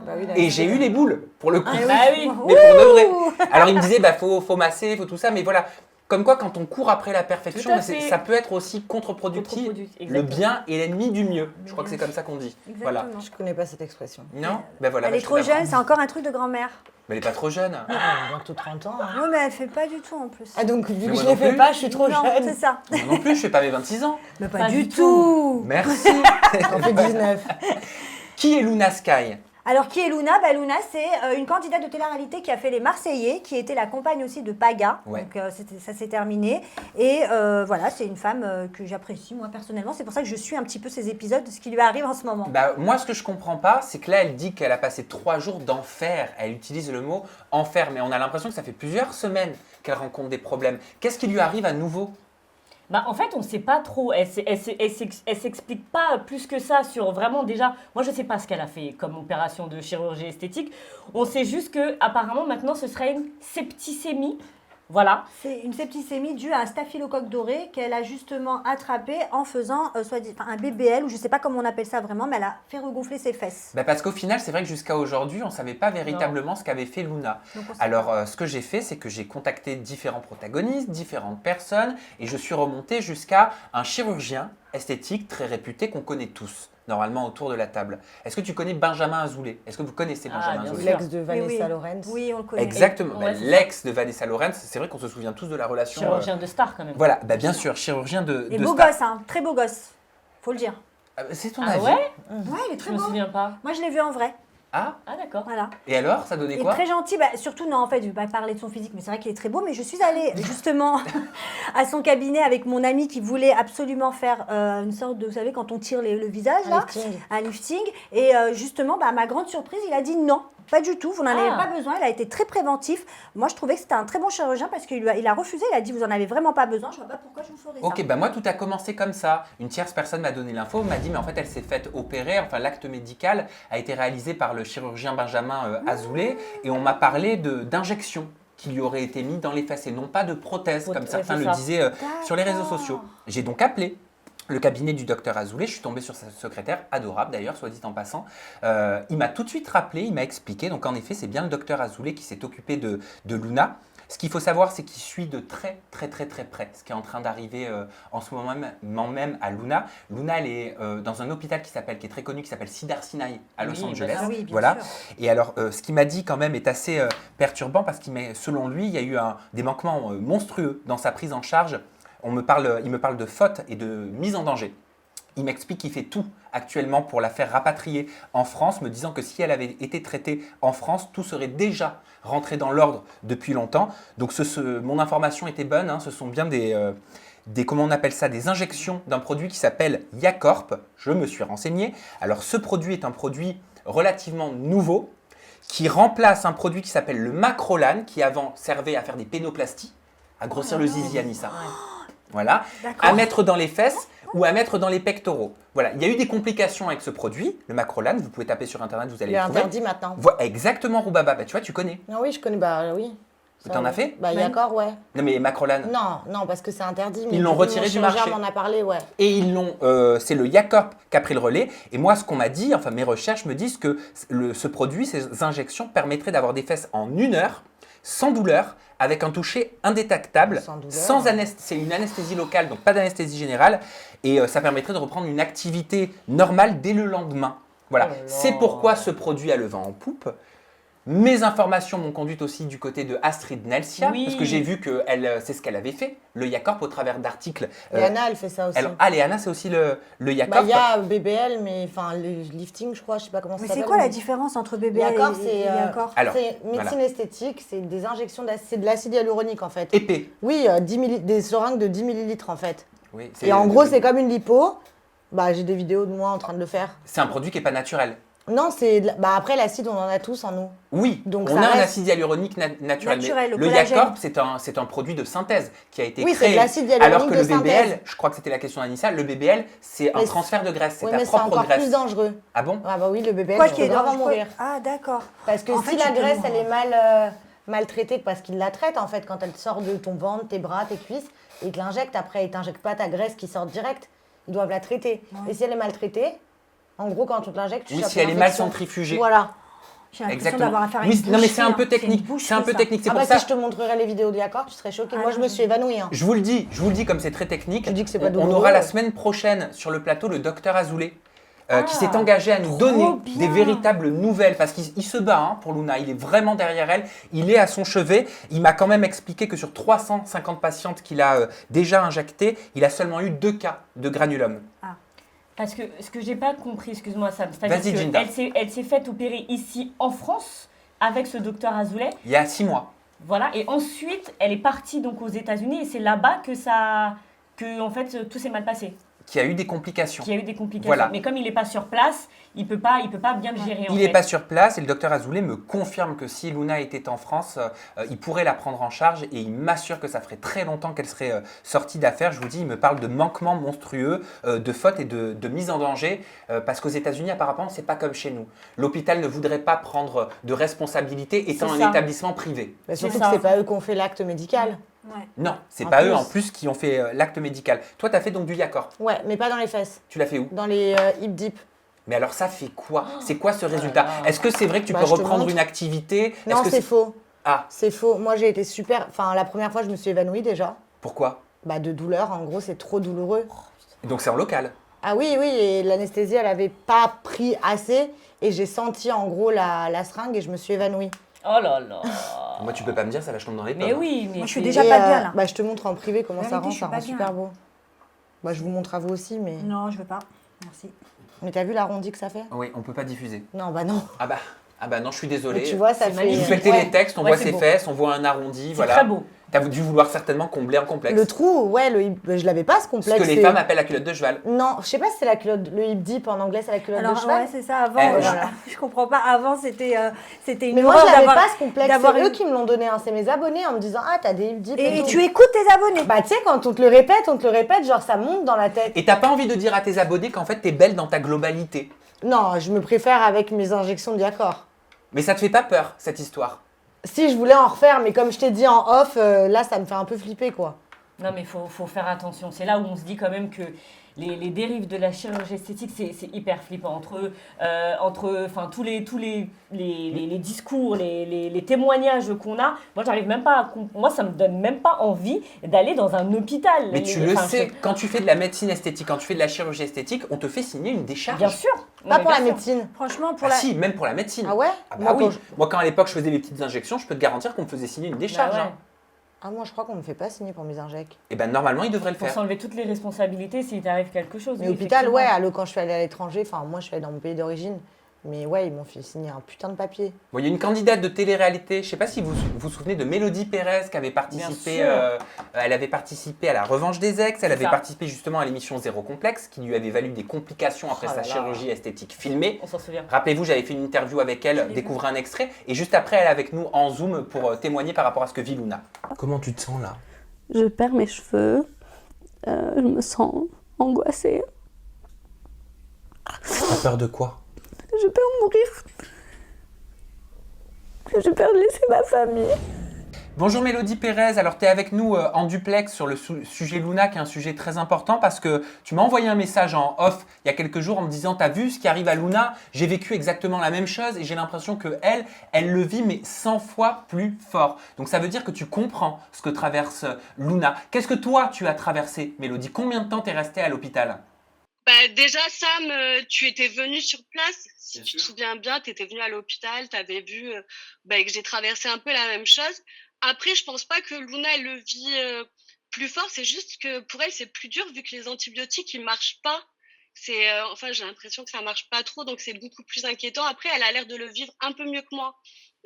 Bah oui,
Et j'ai eu les boules, pour le coup.
Bah oui.
Mais pour de vrai. Alors il me disait, bah faut masser, faut tout ça, mais voilà. Comme quoi, quand on court après la perfection,
Tout à
bah,
fait.
ça peut être aussi contre-productif.
Contre-productif,
Le
exactement.
bien est l'ennemi du mieux. Je crois que c'est comme ça qu'on dit. Voilà.
Exactement.
Je connais pas cette expression.
Non? Ben voilà.
Elle
bah,
est
je
trop
te l'apprends.
jeune, c'est encore un truc de grand-mère.
Mais elle est pas trop jeune.
Ah, bientôt 30 ans. Hein.
Oui, mais elle fait pas du tout en plus.
Ah donc vu
Mais
que
moi
je
non
les fais
plus.
pas, je suis trop
Non,
jeune.
c'est ça.
Moi non plus, je fais pas mes 26 ans.
Mais
Pas
du
du
tout.
Merci.
J'en fais 19.
Qui est Luna Sky?
Alors, qui est Luna? Luna, c'est une candidate de télé-réalité qui a fait Les Marseillais, qui était la compagne aussi de Paga.
Ouais.
Donc, ça s'est terminé. Et voilà, c'est une femme que j'apprécie, moi, personnellement. C'est pour ça que je suis un petit peu ces épisodes de ce qui lui arrive en ce moment.
Bah, moi, ce que je comprends pas, c'est que là, elle dit qu'elle a passé 3 jours d'enfer. Elle utilise le mot enfer, mais on a l'impression que ça fait plusieurs semaines qu'elle rencontre des problèmes. Qu'est-ce qui lui arrive à nouveau?
Bah, en fait, on ne sait pas trop. Elle s'explique pas plus que ça sur vraiment déjà. Moi, je ne sais pas ce qu'elle a fait comme opération de chirurgie esthétique. On sait juste que apparemment maintenant, ce serait une septicémie. Voilà.
C'est une septicémie due à un staphylocoque doré qu'elle a justement attrapé en faisant un BBL, ou je ne sais pas comment on appelle ça vraiment, mais elle a fait regonfler ses fesses.
Bah parce qu'au final, c'est vrai que jusqu'à aujourd'hui, on ne savait pas véritablement ce qu'avait fait Luna.
Donc, on sait
Alors, ce que j'ai fait, c'est que j'ai contacté différents protagonistes, différentes personnes, et je suis remonté jusqu'à un chirurgien esthétique très réputé qu'on connaît tous, normalement autour de la table. Est-ce que tu connais Benjamin Azoulay? Est-ce que vous connaissez Benjamin
bien
Azoulay?
sûr.
L'ex de
Oui,
Vanessa
oui.
Lawrence.
Oui, on le connaît.
Exactement.
Ouais,
Bah,
c'est
l'ex de Vanessa Lawrence, c'est vrai qu'on se souvient tous de la relation.
Chirurgien de star quand même.
Voilà, bah, bien sûr, chirurgien de
Et
de
beau
star.
gosse, hein, très beau gosse. Faut le dire.
C'est ton
Ah
avis?
ouais?
Ouais, il est
Je
très
me
beau.
souviens pas.
Moi, je l'ai vu en vrai.
Ah,
Ah d'accord.
Voilà.
et alors, ça donnait
Il est
quoi?
très gentil, surtout non en fait, je vais pas parler de son physique, mais c'est vrai qu'il est très beau, mais je suis allée justement à son cabinet avec mon ami qui voulait absolument faire une sorte de, vous savez, quand on tire le visage là,
Lifting.
un lifting, et justement, à ma grande surprise, il a dit non. Pas du tout, vous n'en avez pas besoin, il a été très préventif. Moi, je trouvais que c'était un très bon chirurgien parce qu'il a refusé, il a dit vous en avez vraiment pas besoin, je vois pas pourquoi je vous ferais ça.
Ok, bah moi tout a commencé comme ça. Une tierce personne m'a donné l'info, m'a dit mais en fait elle s'est faite opérer, enfin l'acte médical a été réalisé par le chirurgien Benjamin Azoulay et on m'a parlé d'injections qui lui auraient été mises dans les fesses et non pas de prothèses comme
Ouais,
certains
c'est
le
ça.
disaient sur les réseaux sociaux. J'ai donc appelé le cabinet du docteur Azoulay, je suis tombé sur sa secrétaire, adorable d'ailleurs, soit dit en passant. Il m'a tout de suite rappelé, il m'a expliqué. Donc en effet, c'est bien le docteur Azoulay qui s'est occupé de Luna. Ce qu'il faut savoir, c'est qu'il suit de très près ce qui est en train d'arriver en ce moment même à Luna. Luna, elle est dans un hôpital qui est très connu, qui s'appelle Cedar Sinai à Los Angeles.
Ah oui, bien
voilà.
sûr.
Et alors, ce qu'il m'a dit quand même est assez perturbant parce selon lui, il y a eu des manquements monstrueux dans sa prise en charge. Il me parle de fautes et de mise en danger. Il m'explique qu'il fait tout actuellement pour la faire rapatrier en France, me disant que si elle avait été traitée en France, tout serait déjà rentré dans l'ordre depuis longtemps. Donc mon information était bonne, hein, ce sont bien comment on appelle ça, des injections d'un produit qui s'appelle Yacorp. Je me suis renseigné. Alors ce produit est un produit relativement nouveau qui remplace un produit qui s'appelle le Macrolane, qui avant servait à faire des pénoplasties, à grossir le zizi Anissa. Voilà, à mettre dans les fesses ou à mettre dans les pectoraux. Voilà, il y a eu des complications avec ce produit, le Macrolane, vous pouvez taper sur internet, vous allez
Il est
le trouver.
interdit maintenant.
Exactement, Roubaba, tu vois, tu connais.
Ah oui, je connais, oui.
T'en as fait?
Yacorp, ouais.
Non mais Macrolane.
Non, parce que c'est interdit. Mais
ils l'ont retiré du marché.
On en a parlé, ouais.
Et c'est le Yacorp qui a pris le relais. Et moi, ce qu'on m'a dit, enfin mes recherches me disent que ce produit, ces injections permettraient d'avoir des fesses en 1 heure, sans douleur, avec un toucher indétectable, sans anesthésie. C'est une anesthésie locale, donc pas d'anesthésie générale. Et ça permettrait de reprendre une activité normale dès le lendemain. Voilà, c'est pourquoi ce produit a le vent en poupe. Mes informations m'ont conduite aussi du côté de Astrid Nelsia, parce que j'ai vu que c'est ce qu'elle avait fait, le Yacorp, au travers d'articles.
Léana, elle fait ça aussi.
Léana, c'est aussi le Yacorp.
Il y a BBL, mais le lifting, je crois, je sais pas comment ça s'appelle.
Mais c'est quoi la différence entre BBL et Yacorp?
C'est médecine esthétique, c'est des injections c'est de l'acide hyaluronique en fait.
Épais.
Oui, des seringues de 10 millilitres en fait.
Oui,
et en gros, c'est comme une lipo. J'ai des vidéos de moi en train de le faire.
C'est un produit qui n'est pas naturel.
Non, après l'acide, on en a tous en nous.
Oui, donc on a un acide hyaluronique naturel. Mais le Yacorp, c'est un produit de synthèse qui a été créé.
C'est de l'acide hyaluronique
alors que le BBL,
synthèse.
Je crois que c'était la question d'Anissa, le BBL, c'est un transfert de graisse, c'est ta propre graisse.
Mais c'est encore plus dangereux.
Ah bon?
Ah bah oui, le BBL,
quoi
tu peux grave en mourir.
Ah d'accord.
Parce que si la graisse, elle est maltraitée, parce qu'ils la traitent en fait, quand elle sort de ton ventre, tes bras, tes cuisses, ils te l'injectent après, ils t'injectent pas ta graisse qui sort direct, ils doivent la traiter. Et si elle est maltraitée, en gros, quand on te l'injecte, tu chopes
si elle est mal centrifugée.
Voilà.
J'ai l'impression d'avoir affaire à une boucherie.
Non, mais c'est un peu technique. C'est un peu technique. C'est pour ça.
Si je te montrerais les vidéos de Yacorp, tu serais choquée. Moi, je me suis évanouie. Hein.
Je vous le dis comme c'est très technique.
Je dis que c'est pas douloureux.
On aura la semaine prochaine sur le plateau le docteur Azoulay. Qui s'est engagé à nous donner des véritables nouvelles parce qu'il se bat pour Luna, il est vraiment derrière elle, il est à son chevet. Il m'a quand même expliqué que sur 350 patientes qu'il a déjà injectées, il a seulement eu 2 cas de granulome.
Parce que ce que j'ai pas compris, excuse-moi Sam,
Vas-y, Ginda.
Elle s'est faite opérer ici en France avec ce docteur Azoulay.
Il y a 6 mois.
Voilà, et ensuite elle est partie donc aux États-Unis et c'est là-bas que en fait tout s'est mal passé.
Qui a eu des complications.
Voilà. Mais comme il n'est pas sur place, il peut pas bien le gérer.
Il n'est pas sur place et le docteur Azoulay me confirme que si Luna était en France, il pourrait la prendre en charge et il m'assure que ça ferait très longtemps qu'elle serait sortie d'affaires. Je vous dis, il me parle de manquements monstrueux, de fautes et de mise en danger parce qu'aux États-Unis, apparemment, c'est pas comme chez nous. L'hôpital ne voudrait pas prendre de responsabilité étant un établissement privé.
Mais surtout que c'est pas eux qui ont fait l'acte médical.
Ouais.
Non, c'est pas eux en plus qui ont fait l'acte médical. Toi, tu as fait donc du Yacorp.
Ouais, mais pas dans les fesses.
Tu l'as fait où?
Dans les hip dip.
Mais alors ça fait quoi? C'est quoi ce résultat? Est-ce que c'est vrai que tu peux reprendre une activité?
Non, c'est faux.
Ah.
C'est faux. Moi, j'ai été super... Enfin, la première fois, je me suis évanouie déjà.
Pourquoi?
De douleur. En gros, c'est trop douloureux.
Donc c'est en local?
Ah oui, et l'anesthésie, elle avait pas pris assez. Et j'ai senti en gros la seringue et je me suis évanouie.
Oh là là.
Moi, tu peux pas me dire, ça va, je tombe dans les pommes.
Mais oui, mais
moi, je suis déjà pas bien là.
Je te montre en privé comment ça rend, ça rend super beau. Je vous montre à vous aussi, mais...
Non, je veux pas. Merci.
Mais t'as vu l'arrondi que ça fait?
Oui, on peut pas diffuser.
Non, non.
Ah bah non, je suis désolé.
Mais tu vois, ça fait...
Vous faites le télétexte, on voit ses fesses, on voit un arrondi, voilà.
C'est très beau.
T'as dû vouloir certainement combler un complexe.
Le trou, je l'avais pas ce complexe.
Ce que les femmes appellent la culotte de cheval.
Non, je sais pas si c'est la culotte, le hip dip en anglais, c'est la culotte de cheval.
Ouais, c'est ça. Avant, je comprends pas. Avant, c'était une
mais moi, je n'avais pas ce complexe. C'est eux qui me l'ont donné. C'est mes abonnés en me disant t'as des hip dip.
Et tu écoutes tes abonnés.
Tu sais, quand on te le répète, genre ça monte dans la tête.
Et t'as pas envie de dire à tes abonnés qu'en fait t'es belle dans ta globalité?
Non, je me préfère avec mes injections de Yacorp.
Mais ça te fait pas peur, cette histoire?
Si, je voulais en refaire, mais comme je t'ai dit en off, là, ça me fait un peu flipper, quoi.
Non, mais faut faire attention. C'est là où on se dit quand même que les dérives de la chirurgie esthétique, c'est hyper flippant. Entre tous les discours, les témoignages qu'on a, moi, j'arrive même pas moi, ça me donne même pas envie d'aller dans un hôpital.
Mais tu le sais, quand tu fais de la médecine esthétique, quand tu fais de la chirurgie esthétique, on te fait signer une décharge.
Bien sûr.
Pas pour la médecine.
Franchement, pour
Si, même pour la médecine.
Ah ouais?
Ah bah oui. Moi, quand à l'époque, je faisais les petites injections, je peux te garantir qu'on me faisait signer une décharge.
Bah ouais.
hein.
Ah, moi, je crois qu'on me fait pas signer pour mes injects.
Et ben normalement, il devrait le
Pour
faire.
s'enlever toutes les responsabilités s'il t'arrive quelque chose.
Mais
oui,
hôpital,
effectivement.
quand je suis allée à l'étranger, enfin, moi, je suis allée dans mon pays d'origine. Mais ouais, ils m'ont fait signer un putain de papier.
Bon, il y a une candidate de télé-réalité, je ne sais pas si vous vous souvenez de Mélodie Pérez qui avait participé, elle avait participé à la Revanche des Ex, elle avait participé justement à l'émission Zéro Complexe qui lui avait valu des complications après sa chirurgie esthétique filmée.
On s'en souvient.
Rappelez-vous, j'avais fait une interview avec elle, découvrez un extrait et juste après elle est avec nous en Zoom pour témoigner par rapport à ce que vit Luna. Comment tu te sens là?
Je perds mes cheveux, je me sens angoissée.
T'as peur de quoi?
J'ai peur de mourir. J'ai peur de laisser ma famille.
Bonjour Mélodie Pérez, alors tu es avec nous en duplex sur le sujet Luna qui est un sujet très important parce que tu m'as envoyé un message en off il y a quelques jours en me disant t'as vu ce qui arrive à Luna, j'ai vécu exactement la même chose et j'ai l'impression que elle le vit mais 100 fois plus fort. Donc ça veut dire que tu comprends ce que traverse Luna. Qu'est-ce que toi tu as traversé Mélodie? Combien de temps t'es restée à l'hôpital?
Déjà, Sam, tu étais venu sur place. Si tu te souviens bien, tu étais venu à l'hôpital, tu avais vu que j'ai traversé un peu la même chose. Après, je pense pas que Luna, elle le vit plus fort. C'est juste que pour elle, c'est plus dur vu que les antibiotiques, ils marchent pas. J'ai l'impression que ça marche pas trop, donc c'est beaucoup plus inquiétant. Après, elle a l'air de le vivre un peu mieux que moi.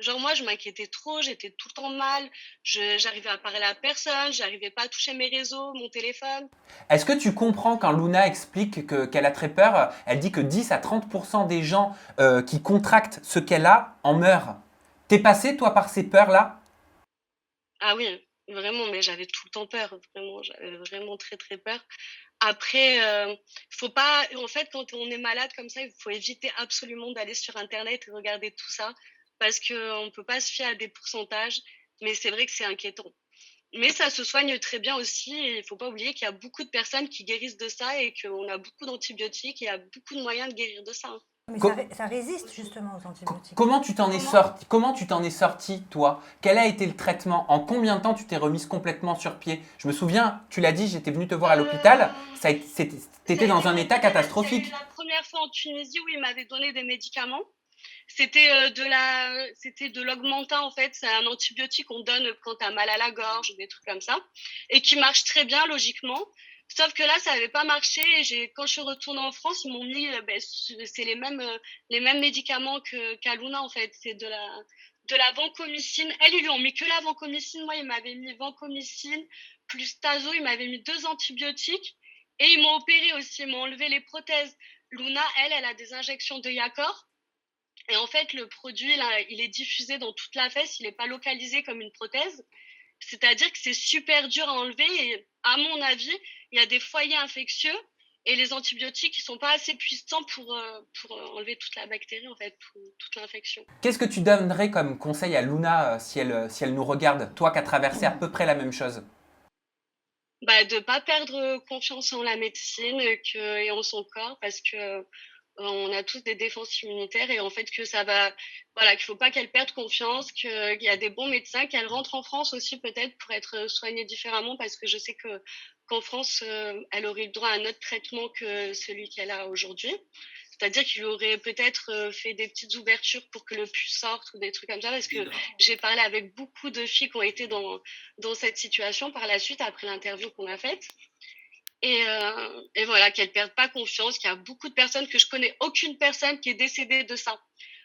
Genre moi, je m'inquiétais trop, j'étais tout le temps mal, j'arrivais à parler à personne, j'arrivais pas à toucher mes réseaux, mon téléphone.
Est-ce que tu comprends quand Luna explique qu'elle a très peur? Elle dit que 10 à 30% des gens qui contractent ce qu'elle a en meurent. T'es passé toi par ces peurs-là?
Ah oui, vraiment, mais j'avais tout le temps peur, vraiment, j'avais vraiment très très peur. Après, faut pas, en fait, quand on est malade comme ça, il faut éviter absolument d'aller sur Internet et regarder tout ça. Parce qu'on ne peut pas se fier à des pourcentages, mais c'est vrai que c'est inquiétant. Mais ça se soigne très bien aussi, et il ne faut pas oublier qu'il y a beaucoup de personnes qui guérissent de ça et qu'on a beaucoup d'antibiotiques, et il y a beaucoup de moyens de guérir de ça.
Mais ça résiste justement aux antibiotiques.
Comment tu t'en es sorti? Comment tu t'en es sorti, toi? Quel a été le traitement? En combien de temps tu t'es remise complètement sur pied? Je me souviens, tu l'as dit, j'étais venue te voir à l'hôpital, t'étais dans un état catastrophique.
La première fois en Tunisie où ils m'avaient donné des médicaments, c'était de l'Augmentin en fait, c'est un antibiotique qu'on donne quand t'as mal à la gorge, des trucs comme ça, et qui marche très bien logiquement. Sauf que là, ça n'avait pas marché. Et quand je suis retournée en France, ils m'ont mis, c'est les mêmes médicaments qu'à Luna en fait. C'est de la vancomycine. Elles, ils lui ont mis que la vancomycine. Moi, ils m'avaient mis vancomycine plus Tazo. Ils m'avaient mis 2 antibiotiques et ils m'ont opéré aussi. Ils m'ont enlevé les prothèses. Luna, elle a des injections de Yacor. Et en fait, le produit, là, il est diffusé dans toute la fesse. Il n'est pas localisé comme une prothèse. C'est-à-dire que c'est super dur à enlever. Et à mon avis, il y a des foyers infectieux et les antibiotiques ne sont pas assez puissants pour enlever toute la bactérie, en fait, toute l'infection.
Qu'est-ce que tu donnerais comme conseil à Luna si elle nous regarde, toi qui as traversé à peu près la même chose?
De ne pas perdre confiance en la médecine et en son corps parce que on a tous des défenses immunitaires et en fait que ça va, voilà, qu'il faut pas qu'elle perde confiance, qu'il y a des bons médecins, qu'elle rentre en France aussi peut-être pour être soignée différemment parce que je sais qu'en France, elle aurait le droit à un autre traitement que celui qu'elle a aujourd'hui. C'est-à-dire qu'il aurait peut-être fait des petites ouvertures pour que le pus sorte ou des trucs comme ça parce que j'ai parlé avec beaucoup de filles qui ont été dans cette situation par la suite après l'interview qu'on a faite. Et voilà, qu'elle ne perde pas confiance, qu'il y a beaucoup de personnes que je connais, aucune personne qui est décédée de ça.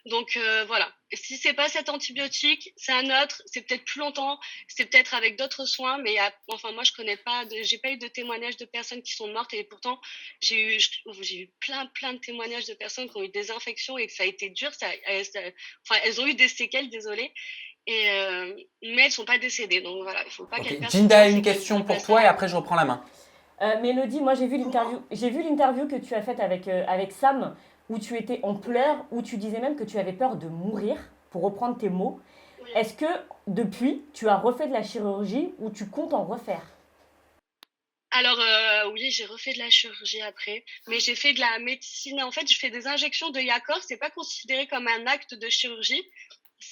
Donc voilà, si c'est pas cet antibiotique, c'est un autre, c'est peut-être plus longtemps, c'est peut-être avec d'autres soins, mais moi je connais pas, j'ai pas eu de témoignages de personnes qui sont mortes et pourtant j'ai eu plein de témoignages de personnes qui ont eu des infections et que ça a été dur, elles ont eu des séquelles, désolée. Mais elles sont pas décédées, donc voilà, il faut pas qu'elles perdent.
Jinda a une question pour toi et après je reprends la main.
Mélodie, moi j'ai vu l'interview que tu as faite avec Sam, où tu étais en pleurs, où tu disais même que tu avais peur de mourir, pour reprendre tes mots. Oui. Est-ce que depuis, tu as refait de la chirurgie ou tu comptes en refaire?
Alors, oui, j'ai refait de la chirurgie après, mais j'ai fait de la médecine. En fait, je fais des injections de Yacore. C'est pas considéré comme un acte de chirurgie.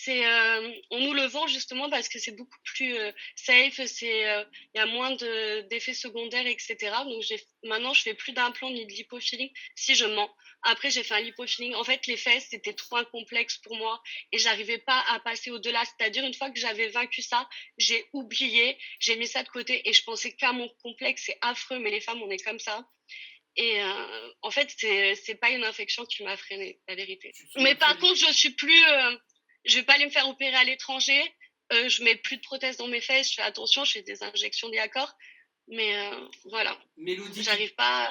On nous le vend justement parce que c'est beaucoup plus safe. Il y a moins d'effets secondaires, etc. Donc, maintenant, je fais plus d'implants ni de lipofilling. Si je mens. Après, j'ai fait un lipofilling. En fait, les fesses, c'était trop un complexe pour moi et j'arrivais pas à passer au-delà. C'est-à-dire, une fois que j'avais vaincu ça, j'ai oublié, j'ai mis ça de côté et je pensais qu'à mon complexe. C'est affreux, mais les femmes, on est comme ça. Et en fait, c'est pas une infection qui m'a freinée, la vérité. Mais par contre, je vais pas aller me faire opérer à l'étranger. Je mets plus de prothèses dans mes fesses. Je fais attention, je fais des injections d'Yacore. Mais voilà.
Mélodie,
j'arrive pas.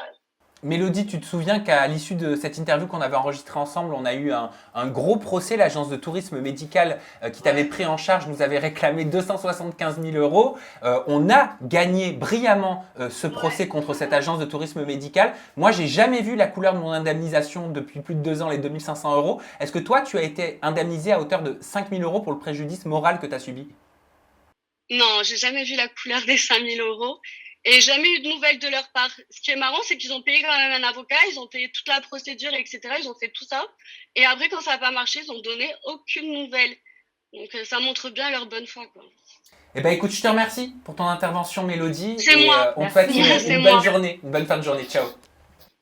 Mélodie, tu te souviens qu'à l'issue de cette interview qu'on avait enregistrée ensemble, on a eu un gros procès. L'agence de tourisme médical qui t'avait pris en charge nous avait réclamé 275 000 euros. On a gagné brillamment ce procès contre cette agence de tourisme médical. Moi, j'ai jamais vu la couleur de mon indemnisation depuis plus de 2 ans, les 2500 euros. Est-ce que toi, tu as été indemnisé à hauteur de 5 000 euros pour le préjudice moral que tu as subi?
Non, j'ai jamais vu la couleur des 5 000 euros. Et jamais eu de nouvelles de leur part. Ce qui est marrant, c'est qu'ils ont payé quand même un avocat, ils ont payé toute la procédure, etc. Ils ont fait tout ça. Et après, quand ça n'a pas marché, ils ont donné aucune nouvelle. Donc, ça montre bien leur bonne foi, quoi.
Eh ben, écoute, je te remercie pour ton intervention, Mélodie.
C'est moi.
On te souhaite une bonne journée, une bonne fin de journée. Ciao.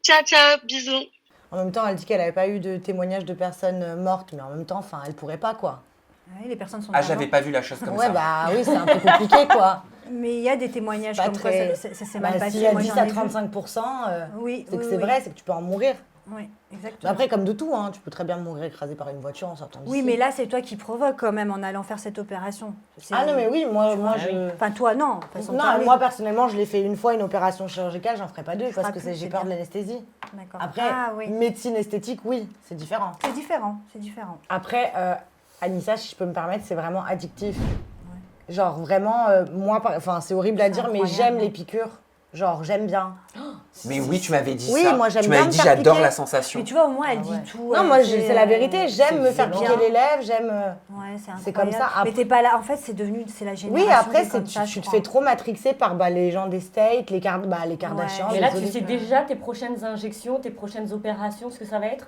Ciao, ciao, bisous.
En même temps, elle dit qu'elle n'avait pas eu de témoignages de personnes mortes, mais en même temps, elle pourrait pas, quoi.
Oui, les personnes sont
j'avais pas vu la chose comme ça.
Ouais, bah oui, c'est un peu compliqué, quoi.
Mais il y a des témoignages
Pas
comme
très...
quoi ça s'est mal passé.
S'il y a
Moi,
10
j'en
à
ai vu.
35%,
Oui,
c'est que
oui,
c'est
oui.
vrai, c'est que tu peux en mourir.
Oui, exactement.
Mais après, comme de tout, hein, tu peux très bien mourir écrasé par une voiture en sortant d'ici.
Oui, mais là, c'est toi qui provoques quand même en allant faire cette opération.
Ah non, mais oui, moi je...
Enfin, toi, non. Façon de
Non,
parler.
moi personnellement, je l'ai fait une fois, une opération chirurgicale, j'en ferai pas deux parce que j'ai peur de l'anesthésie.
D'accord.
Après,
Ah, oui.
médecine esthétique, oui, c'est différent.
C'est différent, c'est différent.
Après, Anissa, si je peux me permettre, c'est vraiment addictif. Genre vraiment, moi, enfin c'est horrible à dire, mais j'aime les piqûres. Genre, j'aime bien.
Mais oui, tu m'avais dit
Oui,
ça.
moi, j'aime
tu
bien
m'avais
me
dit
faire
j'adore
piquer.
la sensation.
Mais tu vois, au moins, elle dit tout.
Non, moi, c'est la vérité. J'aime me faire piquer les lèvres, j'aime.
Ouais, c'est incroyable.
C'est comme ça.
Mais t'es pas là. En fait, c'est devenu, c'est la génération.
Oui, après,
des comme ça,
tu
je
te
crois.
fais trop matrixer par les gens des States, les Kardashians.
Mais là,
les
tu sais déjà tes prochaines injections, tes prochaines opérations, ce que ça va être?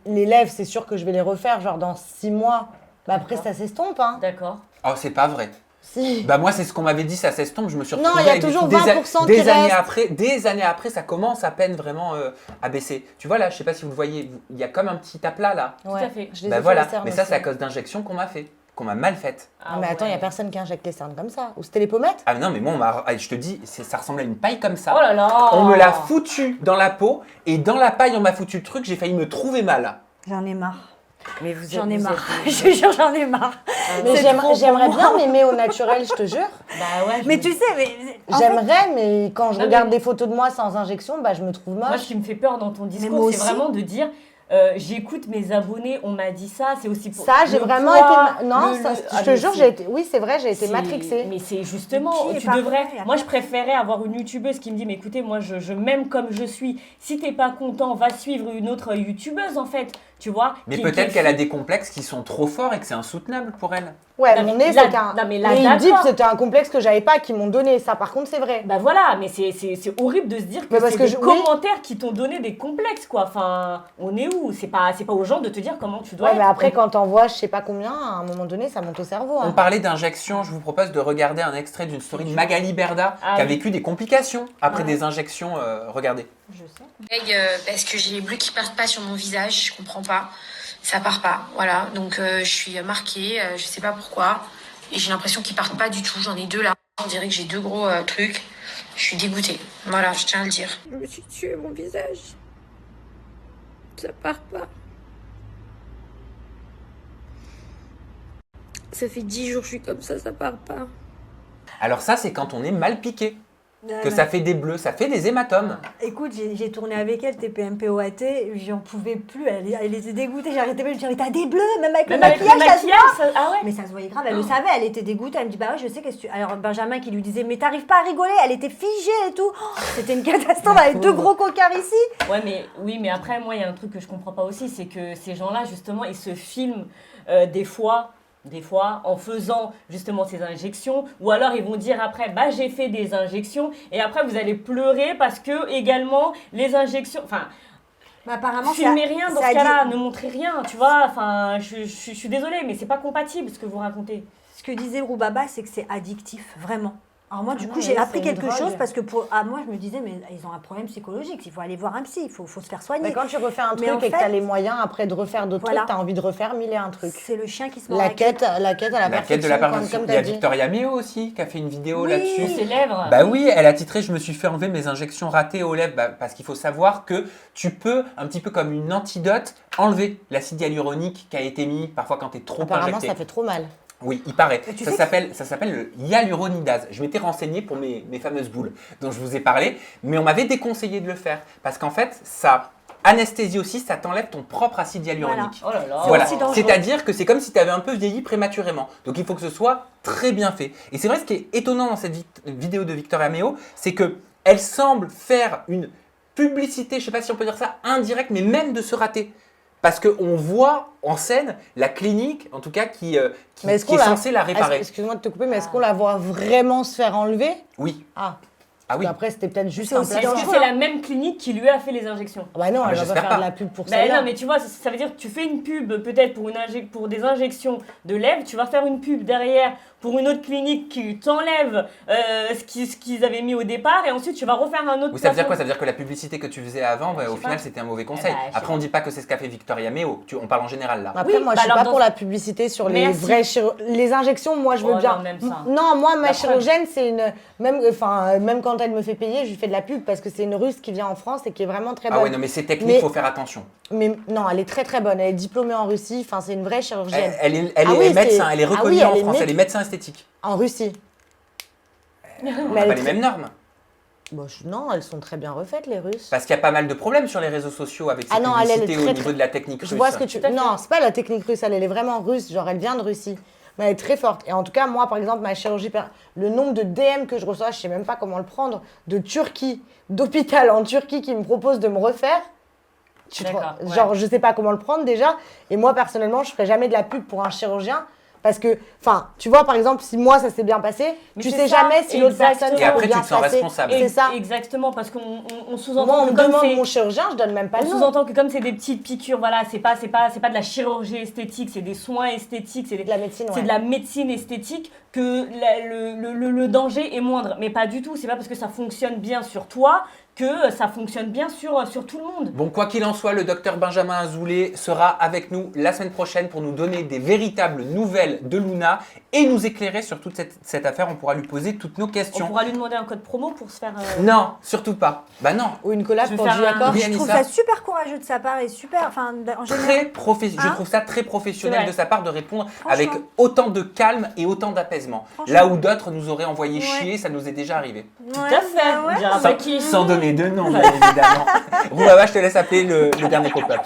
Les lèvres, c'est sûr que je vais les refaire, genre dans 6 mois. Bah après, ça s'estompe, hein.
D'accord.
Oh, c'est pas vrai.
Si.
Bah moi, c'est ce qu'on m'avait dit, ça s'estompe. Je me suis
Non,
retrouvé
il y a
avec
toujours
des
20% qui
des années
restent.
après, des années après, ça commence à peine vraiment à baisser. Tu vois là, je sais pas si vous le voyez, il y a comme un petit aplat là.
Ouais,
Tout à fait.
je les ai
Bah
fait
voilà,
les cernes
mais ça
aussi.
c'est à cause d'injections qu'on m'a fait, qu'on m'a mal faites.
Ah, mais attends, il n'y a personne qui injecte les cernes comme ça. Ou c'était les pommettes?
Ah non, mais moi, je te dis, ça ressemble à une paille comme ça.
Oh là là.
On me l'a foutu dans la peau et dans la paille, on m'a foutu le truc, j'ai failli me trouver mal.
J'en ai marre.
Mais vous
J'en ai marre. Je te jure, j'en ai marre.
Mais
C'est
j'aimerais
trop pour
bien
moi.
m'aimer au naturel, je te jure.
Bah ouais.
Mais tu sais, en fait-
J'aimerais, mais quand je
Non,
regarde
mais-
des photos de moi sans injection, bah je me trouve
Moi,
moche.
ce qui me fait peur dans ton
moi
discours, c'est
aussi.
vraiment de dire j'écoute mes abonnés, on m'a dit ça, c'est aussi pour.
Ça, j'ai
le
vraiment
poids,
été. Non,
le-
ça,
ah,
je te
mais
jure,
c'est-
oui, c'est vrai, j'ai été
c'est-
matrixée.
Mais c'est justement,
Qui est
tu
parfait,
devrais.
y a
Moi,
pas-
je préférais avoir une youtubeuse qui me dit mais écoutez, moi, je m'aime comme je suis. Si t'es pas content, va suivre une autre youtubeuse en fait, tu vois.
Mais
qui-
peut-être
qui-
qu'elle a des complexes qui sont trop forts et que c'est insoutenable pour elle.
Ouais,
Non,
mon
mais
nez,
là-
c'était un.
non, mais là,
il dit que
d'accord.
c'était un complexe que j'avais pas, qu'ils m'ont donné. Ça, par contre, c'est vrai.
Bah voilà, mais c'est horrible de se dire que
Mais parce
c'est
que
des
oui.
commentaires qui t'ont donné des complexes quoi. Enfin, on est où? C'est pas aux gens de te dire comment tu dois
Ouais, mais
être.
après, quand t'envoies je sais pas combien, à un moment donné, ça monte au cerveau.
On
Hein.
parlait d'injections, je vous propose de regarder un extrait d'une story de Magali Berda
Ah
qui a
oui.
vécu des complications après
Ouais.
des injections. Regardez.
Je sais.
Parce que j'ai les bleus qui partent pas sur mon visage, je comprends pas. Ça part pas, voilà. Donc je suis marquée, je sais pas pourquoi. Et j'ai l'impression qu'ils partent pas du tout. J'en ai 2 là. On dirait que j'ai 2 gros trucs. Je suis dégoûtée. Voilà, je tiens à le dire.
Je me suis tué mon visage. Ça part pas. Ça fait 10 jours que je suis comme ça part pas.
Alors ça, c'est quand on est mal piqué, que
bah,
ça fait des bleus, ça fait des hématomes.
Écoute, j'ai tourné avec elle, TPMPOAT, j'en pouvais plus, elle était dégoûtée, j'arrêtais pas de lui dire, mais t'as des bleus, même avec le
Même avec
maquillage,
le
ça se
maquillage,
voit.
ah ouais.
Mais ça se voyait grave, elle le savait, elle était dégoûtée, elle me dit, bah ouais, je sais, qu'est-ce que tu... Alors Benjamin qui lui disait, mais t'arrives pas à rigoler, elle était figée et tout. Oh, c'était une catastrophe, avec 2 gros cocards ici.
Ouais, mais oui, mais après, moi, il y a un truc que je comprends pas aussi, c'est que ces gens-là, justement, ils se filment des fois des fois, en faisant justement ces injections, ou alors ils vont dire après, bah j'ai fait des injections, et après vous allez pleurer parce que également les injections, enfin,
apparemment,
filmez rien dans ce cas-là, ne montrez rien, tu vois, enfin, je suis désolée, mais c'est pas compatible ce que vous racontez.
Ce que disait Roubaba, c'est que c'est addictif, vraiment. Alors moi, du coup,
non,
j'ai
là,
appris
c'est une
quelque
drogue.
chose parce que moi, je me disais, mais ils ont un problème psychologique, il faut aller voir un psy, il faut se faire soigner.
Mais quand tu refais un
Mais
truc
en
et que
fait-
tu as les moyens après de refaire d'autres
Voilà.
trucs, tu as envie de refaire mille et un trucs.
C'est le chien qui se mord
La
la queue.
quête à la
La quête de
perfection,
la
comme
perfection. Il y
tu
a
as dit.
Victoria Meo aussi qui a fait une vidéo
Oui.
là-dessus.
Ses lèvres.
Bah oui, elle a titré « Je me suis fait enlever mes injections ratées aux lèvres parce qu'il faut savoir que tu peux, un petit peu comme une antidote, enlever l'acide hyaluronique qui a été mis parfois quand tu es trop
Apparemment,
injecté.
ça fait trop mal.
Oui, il paraît.
Et tu
Ça
sais
s'appelle le hyaluronidase. Je m'étais renseigné pour mes fameuses boules dont je vous ai parlé, mais on m'avait déconseillé de le faire parce qu'en fait, ça anesthésie aussi, ça t'enlève ton propre acide hyaluronique.
Oh là là.
Voilà,
aussi dangereux.
c'est-à-dire que c'est comme si tu avais un peu vieilli prématurément. Donc il faut que ce soit très bien fait. Et c'est vrai, ce qui est étonnant dans cette vidéo de Victoria Meo, c'est qu'elle semble faire une publicité, je ne sais pas si on peut dire ça, indirecte, mais même de se rater. Parce qu'on voit en scène la clinique, en tout cas, qui est censée la réparer.
Excuse-moi de te couper, mais est-ce qu'on la voit vraiment se faire enlever?
Oui.
Ah.
Ah oui.
Après, c'était peut-être juste
C'est
un
aussi
placement.
Est-ce que c'est la même clinique qui lui a fait les injections?
Ah bah non,
Ah,
elle va
j'espère
pas
pas.
faire de la pub pour
Ben
ça.
non, mais tu vois, ça veut dire que tu fais une pub peut-être pour des injections de lèvres, tu vas faire une pub derrière pour une autre clinique qui t'enlève ce qu'ils avaient mis au départ et ensuite tu vas refaire un autre
Oui, ça veut dire
placement.
quoi? Ça veut dire que la publicité que tu faisais avant,
Je
au
sais
final,
pas.
c'était un mauvais conseil.
bah, je sais
Après, on dit pas que c'est ce qu'a fait Victoria Meo. On parle en général là.
Après,
Oui,
moi,
bah
je suis
alors
pas
dans
pour
ce-
la publicité sur les
Merci.
vraies les injections. Moi, je veux
Oh
bien.
non, même ça.
Non, moi, ma
La
chirurgienne, c'est une. Même quand elle me fait payer, je lui fais de la pub parce que c'est une Russe qui vient en France et qui est vraiment très bonne.
Ah ouais, non, mais c'est technique,
Mais-
faut faire attention.
Mais non, elle est très très bonne. Elle est diplômée en Russie. Enfin, c'est une vraie chirurgienne.
Elle est
Ah oui,
médecin,
c'est-
elle est
ah oui,
reconnue
elle
en
est
France, elle est médecin esthétique.
En Russie.
On
Mais
n'a
elle
pas
est
les
très-
mêmes normes.
Bon, non, elles sont très bien refaites, les Russes.
Parce qu'il y a pas mal de problèmes sur les réseaux sociaux avec ces
Ah non, elle est
publicités
très,
au niveau de la technique russe.
Je vois ce que tu. Non, c'est pas la technique russe, elle est vraiment russe, genre elle vient de Russie. Mais elle est très forte. Et en tout cas, moi, par exemple, ma chirurgie, le nombre de DM que je reçois, je sais même pas comment le prendre, de Turquie, d'hôpital en Turquie qui me propose de me refaire.
D'accord, ouais.
Genre, je sais pas comment le prendre déjà. Et moi, personnellement, je ferai jamais de la pub pour un chirurgien. Parce que, enfin, tu vois, par exemple, si moi, ça s'est bien passé,
Mais
tu
c'est
sais
ça,
jamais si l'autre personne
exactement.
Et après,
peut bien
tu te sens
se passer.
responsable.
C'est ça.
Exactement, parce qu'on
Moi,
sous-entend
on
que
me
comme
demande
c'est...
mon chirurgien, je donne même pas
On
le nom.
sous-entend que comme c'est des petites piqûres, voilà, c'est pas de la chirurgie esthétique, c'est des soins esthétiques, c'est
De la médecine,
c'est
ouais.
de la médecine esthétique que le danger est moindre. Mais pas du tout, c'est pas parce que ça fonctionne bien sur toi que ça fonctionne bien sur tout le monde.
Bon, quoi qu'il en soit, le docteur Benjamin Azoulay sera avec nous la semaine prochaine pour nous donner des véritables nouvelles de Luna et nous éclairer sur toute cette affaire. On pourra lui poser toutes nos
On
questions.
pourra lui demander un code promo pour se faire...
Non, surtout pas. Bah non.
Ou une collab
Je vais
pour
faire
Julia
un-
Corp.
Oui,
Je trouve
Anissa.
ça super courageux de sa part et super, enfin, en général.
Je
Hein?
trouve ça très professionnel
C'est vrai.
de sa part de répondre
Franchement.
avec autant de calme et autant d'apaisement.
Franchement.
Là où d'autres nous auraient envoyé
Ouais.
chier, ça nous est déjà arrivé.
Tout à fait, on dira pas qui.
Sans donner de nom, bien évidemment. Roubaba, je te laisse appeler le dernier pop-up.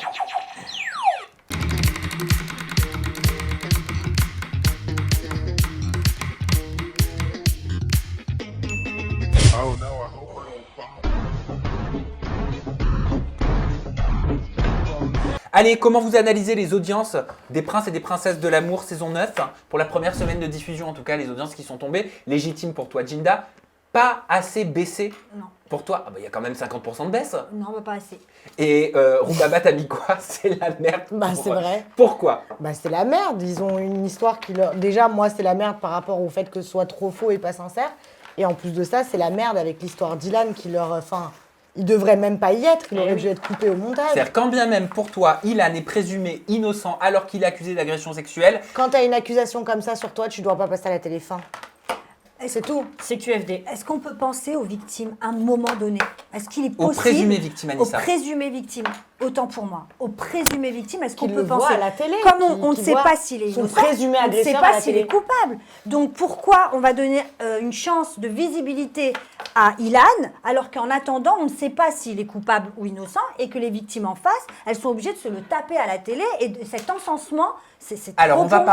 Allez, comment vous analysez les audiences des Princes et des Princesses de l'amour saison 9 pour la première semaine de diffusion, en tout cas les audiences qui sont tombées, légitimes pour toi Jinda, pas assez baissé
Non.
pour toi? Ah bah, il y a quand même 50% de baisse.
Non, bah, pas assez.
Et Roubaba, t'as mis quoi? C'est la merde.
Bah,
Pour-
c'est vrai.
Pourquoi?
Bah, c'est la merde. Ils ont une histoire qui leur. Déjà, moi, c'est la merde par rapport au fait que ce soit trop faux et pas sincère. Et en plus de ça, c'est la merde avec l'histoire d'Ilan qui leur. Enfin, il devrait même pas y être. Il aurait dû être coupé au montage.
C'est-à-dire quand bien même pour toi, Ilan est présumé innocent alors qu'il est accusé d'agression sexuelle,
Quand t'as une accusation comme ça sur toi, tu dois pas passer à la télé. Fin. C'est tout.
C'est QFD.
Est-ce qu'on peut penser aux victimes à un moment donné? Est-ce qu'il est
Aux
possible...
présumées victimes,
Aux
Anissa.
présumées victimes, autant pour moi. Aux présumées victimes, est-ce qu'on
Qu'ils
peut
le voient
penser...
à la télé,
Comme on ne
qu'ils
sait
voient
pas s'il est
son
innocent,
présumé
on ne sait
agresseur à
pas
la
s'il
télé.
est coupable. Donc pourquoi on va donner une chance de visibilité à Ilan, alors qu'en attendant, on ne sait pas s'il est coupable ou innocent et que les victimes en face, elles sont obligées de se le taper à la télé et cet encensement, c'est
Alors,
trop
on va
pour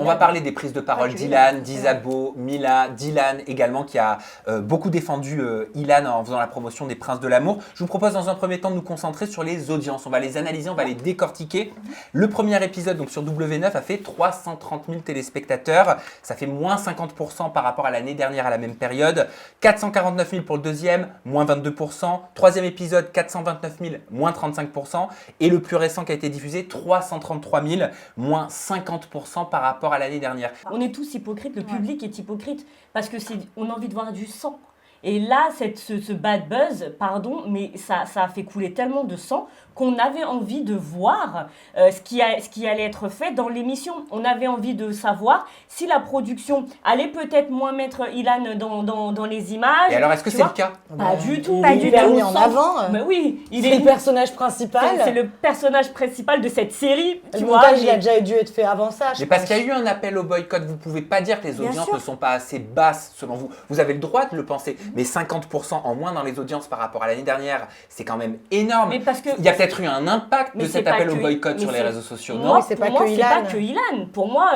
moi.
parler des prises de parole
que
d'Ilan, d'Isabeau, Mila, d'Ilan également, qui a beaucoup défendu Ilan en faisant la promotion des Princes de l'amour. Je vous propose dans un premier temps de nous concentrer sur les audiences. On va les analyser, on va les décortiquer. Le premier épisode, donc sur W9, a fait 330 000 téléspectateurs. Ça fait moins 50% par rapport à l'année dernière à la même période. 449 000 pour le deuxième, moins 22%. Troisième épisode, 429 000, moins 35%. Et le plus récent qui a été diffusé, 333 000, moins 50% par rapport à l'année dernière.
On est tous hypocrites, le public est hypocrite parce que on a envie de voir du sang. Et là, ce bad buzz, pardon, mais ça a fait couler tellement de sang qu'on avait envie de voir ce qui allait être fait dans l'émission. On avait envie de savoir si la production allait peut-être moins mettre Ilan dans les images.
Et alors, est-ce que c'est le cas?
Pas du tout.
Pas du tout. Mis en avant.
Mais oui,
c'est le personnage principal.
C'est le personnage principal de cette série.
Le montage, il a déjà dû être fait avant ça.
Mais parce qu'il y a eu un appel au boycott, vous ne pouvez pas dire que les audiences ne sont pas assez basses selon vous. Vous avez le droit de le penser, mais 50% en moins dans les audiences par rapport à l'année dernière, c'est quand même énorme.
Mais parce que
il y a peut-être eu un impact de cet appel au boycott sur les réseaux sociaux, non?
Moi, c'est pas que Ilan. Pour moi,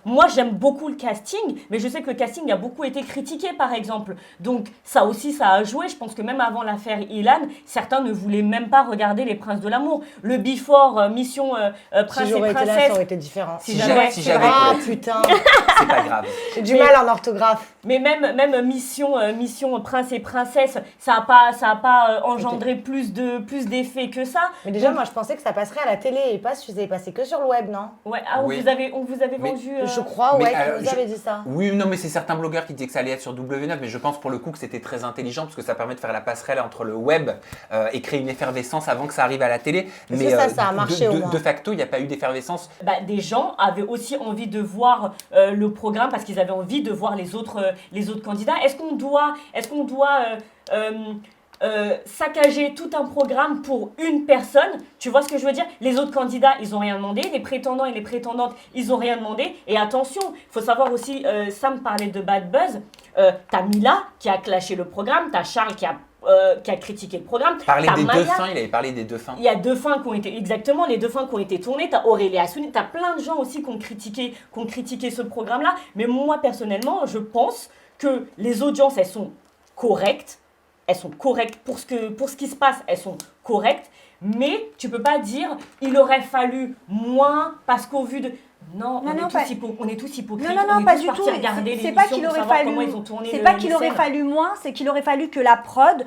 moi j'aime beaucoup le casting, mais je sais que le casting a beaucoup été critiqué, par exemple. Donc ça aussi, ça a joué. Je pense que même avant l'affaire Ilan, certains ne voulaient même pas regarder Les Princes de l'amour. Le Before, Mission Prince
si j'aurais
et Princesse.
été là, ça aurait été différent.
Si j'avais
ah putain,
c'est pas grave.
J'ai du mal en orthographe.
Mais même Mission Prince et Princesse, ça a pas engendré plus d'effets que ça.
Mais déjà, moi, je pensais que ça passerait à la télé et pas si ça passé que sur le web, non?
Ouais,
oui.
on vous avait vendu.
Je crois, ouais, que vous avez dit ça.
Oui, non, mais c'est certains blogueurs qui disaient que ça allait être sur W9, mais je pense pour le coup que c'était très intelligent parce que ça permet de faire la passerelle entre le web et créer une effervescence avant que ça arrive à la télé.
Mais ça a marché au moins.
De facto, il n'y a pas eu d'effervescence.
Des gens avaient aussi envie de voir le programme parce qu'ils avaient envie de voir les autres candidats. Est-ce qu'on doit saccager tout un programme pour une personne? Tu vois ce que je veux dire? Les autres candidats, ils n'ont rien demandé. Les prétendants et les prétendantes, ils n'ont rien demandé. Et attention, il faut savoir aussi, Sam parlait de bad buzz. T'as Mila qui a clashé le programme. T'as Charles qui a critiqué le programme.
Il avait parlé des deux fins.
Il y a deux fins qui ont été, exactement, les deux fins qui ont été tournées. T'as Aurélie Assouni, t'as plein de gens aussi qui ont critiqué ce programme-là. Mais moi, personnellement, je pense que les audiences, elles sont correctes. Elles sont correctes pour ce qui se passe, elles sont correctes. Mais tu peux pas dire, il aurait fallu moins parce qu'au vu de... Non, on est tous hypocrites.
Non, pas du tout. C'est pas qu'il aurait fallu. C'est pas qu'il aurait fallu moins, c'est qu'il aurait fallu que la prod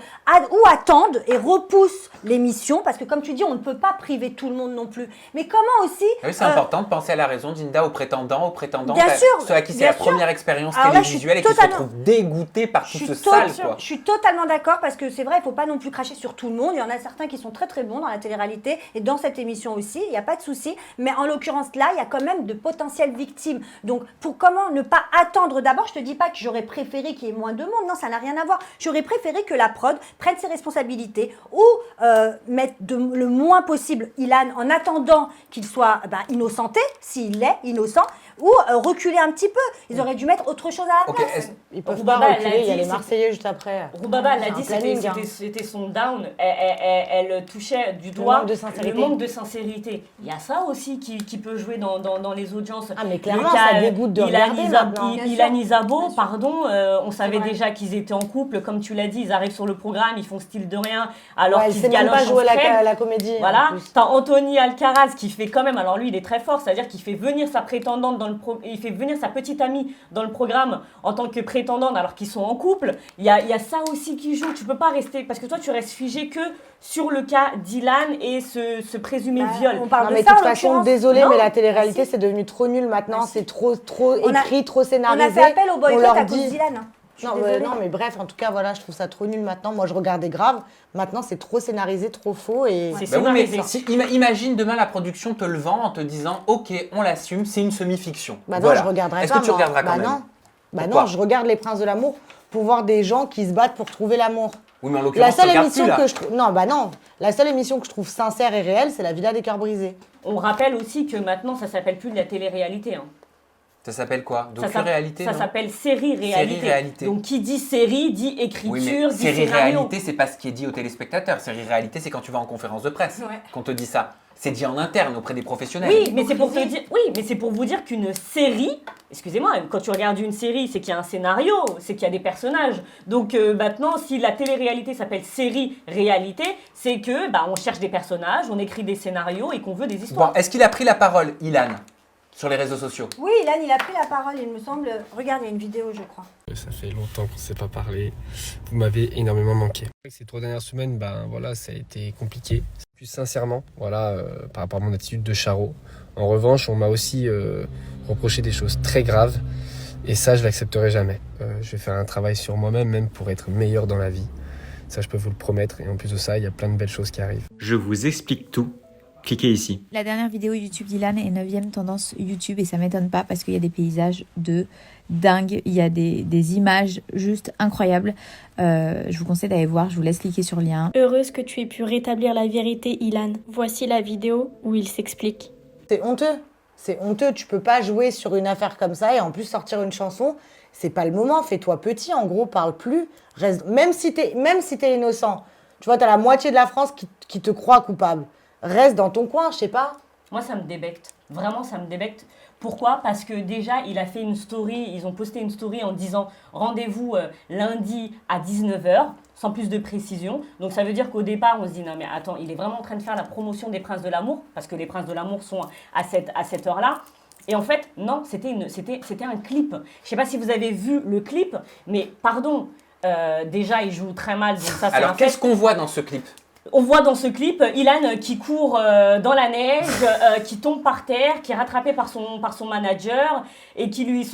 attende et repousse l'émission, parce que comme tu dis, on ne peut pas priver tout le monde non plus. Mais comment aussi
Oui, c'est important de penser à la raison, Dinda, aux prétendants.
Bien sûr.
Ceux à qui c'est la première expérience télévisuelle et qui se retrouvent dégoûtés par tout ce sale.
Je suis totalement d'accord, parce que c'est vrai, il ne faut pas non plus cracher sur tout le monde. Il y en a certains qui sont très très bons dans la télé-réalité et dans cette émission aussi. Il n'y a pas de souci. Mais en l'occurrence là, il y a quand même de potentielles victimes. Donc, comment ne pas attendre? D'abord, je te dis pas que j'aurais préféré qu'il y ait moins de monde. Non, ça n'a rien à voir. J'aurais préféré que la prod prenne ses responsabilités ou mette le moins possible Ilan en attendant qu'il soit innocenté, s'il est innocent, ou reculer un petit peu. Ils auraient dû mettre autre chose à la place.
Ils peuvent pas reculer, il y a les Marseillais juste après.
Roubaba l'a dit, c'était son down. Elle touchait du doigt le manque de sincérité. Il y a ça aussi qui peut jouer dans les audiences.
Ah, mais clairement, ça dégoûte de regarder maintenant.
Ilan Isabeau, pardon, on savait déjà qu'ils étaient en couple. Comme tu l'as dit, ils arrivent sur le programme, ils font style de rien, alors qu'ils se galochent
même pas jouer la comédie.
Voilà. T'as Anthony Alcaraz qui fait quand même, alors lui, il est très fort, c'est-à-dire qu'il fait venir sa prétendante il fait venir sa petite amie dans le programme en tant que prétendante alors qu'ils sont en couple. Il y a ça aussi qui joue. Tu peux pas rester, parce que toi tu restes figé que sur le cas d'Ilan et ce présumé viol.
On parle de ça, de toute façon, désolé, mais la télé-réalité c'est devenu trop nul maintenant. C'est trop écrit, trop scénarisé.
On a fait appel au boycott à cause d'Ilan.
Non, mais bref, en tout cas, voilà, je trouve ça trop nul maintenant. Moi, je regardais grave. Maintenant, c'est trop scénarisé, trop faux. Et...
imagine demain la production te le vend en te disant « Ok, on l'assume, c'est une semi-fiction. »
Non, je regarderai pas.
Est-ce que tu regarderas quand même?
Non, je regarde Les Princes de l'amour pour voir des gens qui se battent pour trouver l'amour.
Oui, mais en l'occurrence, la
seule émission que je trouve sincère et réelle, c'est La Villa des Cœurs Brisés.
On rappelle aussi que maintenant, ça s'appelle plus de la télé-réalité.
Ça s'appelle quoi?
Ça
Docu-réalité?
Ça s'appelle série-réalité.
Série-réalité.
Donc qui dit série, dit écriture,
Oui, mais
dit scénario.
série-réalité, c'est pas ce qui est dit aux téléspectateurs. Série-réalité, c'est quand tu vas en conférence de presse qu'on te dit ça. C'est dit en interne auprès des professionnels.
Oui, mais c'est pour te dire, oui, mais c'est pour vous dire qu'une série, excusez-moi, quand tu regardes une série, c'est qu'il y a un scénario, c'est qu'il y a des personnages. Donc maintenant, si la télé-réalité s'appelle série-réalité, c'est que on cherche des personnages, on écrit des scénarios et qu'on veut des histoires.
Bon, est-ce qu'il a pris la parole, Ilan, sur les réseaux sociaux?
Oui, Ilan, il a pris la parole, il me semble. Regarde, il y a une vidéo, je crois.
Ça fait longtemps qu'on ne s'est pas parlé. Vous m'avez énormément manqué. Ces 3 dernières semaines, ça a été compliqué. Plus sincèrement, par rapport à mon attitude de charreau. En revanche, on m'a aussi reproché des choses très graves. Et ça, je l'accepterai jamais. Je vais faire un travail sur moi-même, même pour être meilleur dans la vie. Ça, je peux vous le promettre. Et en plus de ça, il y a plein de belles choses qui arrivent.
Je vous explique tout. Cliquez ici.
La dernière vidéo YouTube d'Ilan est 9e tendance YouTube et ça m'étonne pas parce qu'il y a des paysages de dingue, il y a des images juste incroyables. Je vous conseille d'aller voir, je vous laisse cliquer sur le lien.
Heureuse que tu aies pu rétablir la vérité, Ilan. Voici la vidéo où il s'explique.
C'est honteux, tu peux pas jouer sur une affaire comme ça et en plus sortir une chanson. C'est pas le moment, fais-toi petit, en gros, parle plus. Reste, même si t'es innocent, tu vois, t'as la moitié de la France qui te croit coupable. Reste dans ton coin, je sais pas.
Moi, ça me débecte. Vraiment, ça me débecte. Pourquoi? Parce que déjà, il a fait une story, ils ont posté une story en disant rendez-vous lundi à 19h, sans plus de précision. Donc ça veut dire qu'au départ, on se dit non mais attends, il est vraiment en train de faire la promotion des Princes de l'amour, parce que les Princes de l'amour sont à cette heure-là. Et en fait, non, c'était un clip. Je sais pas si vous avez vu le clip, mais pardon, déjà, il joue très mal. Donc ça,
alors, qu'est-ce qu'on voit dans ce clip?
On voit dans ce clip Ilan qui court dans la neige, qui tombe par terre, qui est rattrapé par son manager et qui lui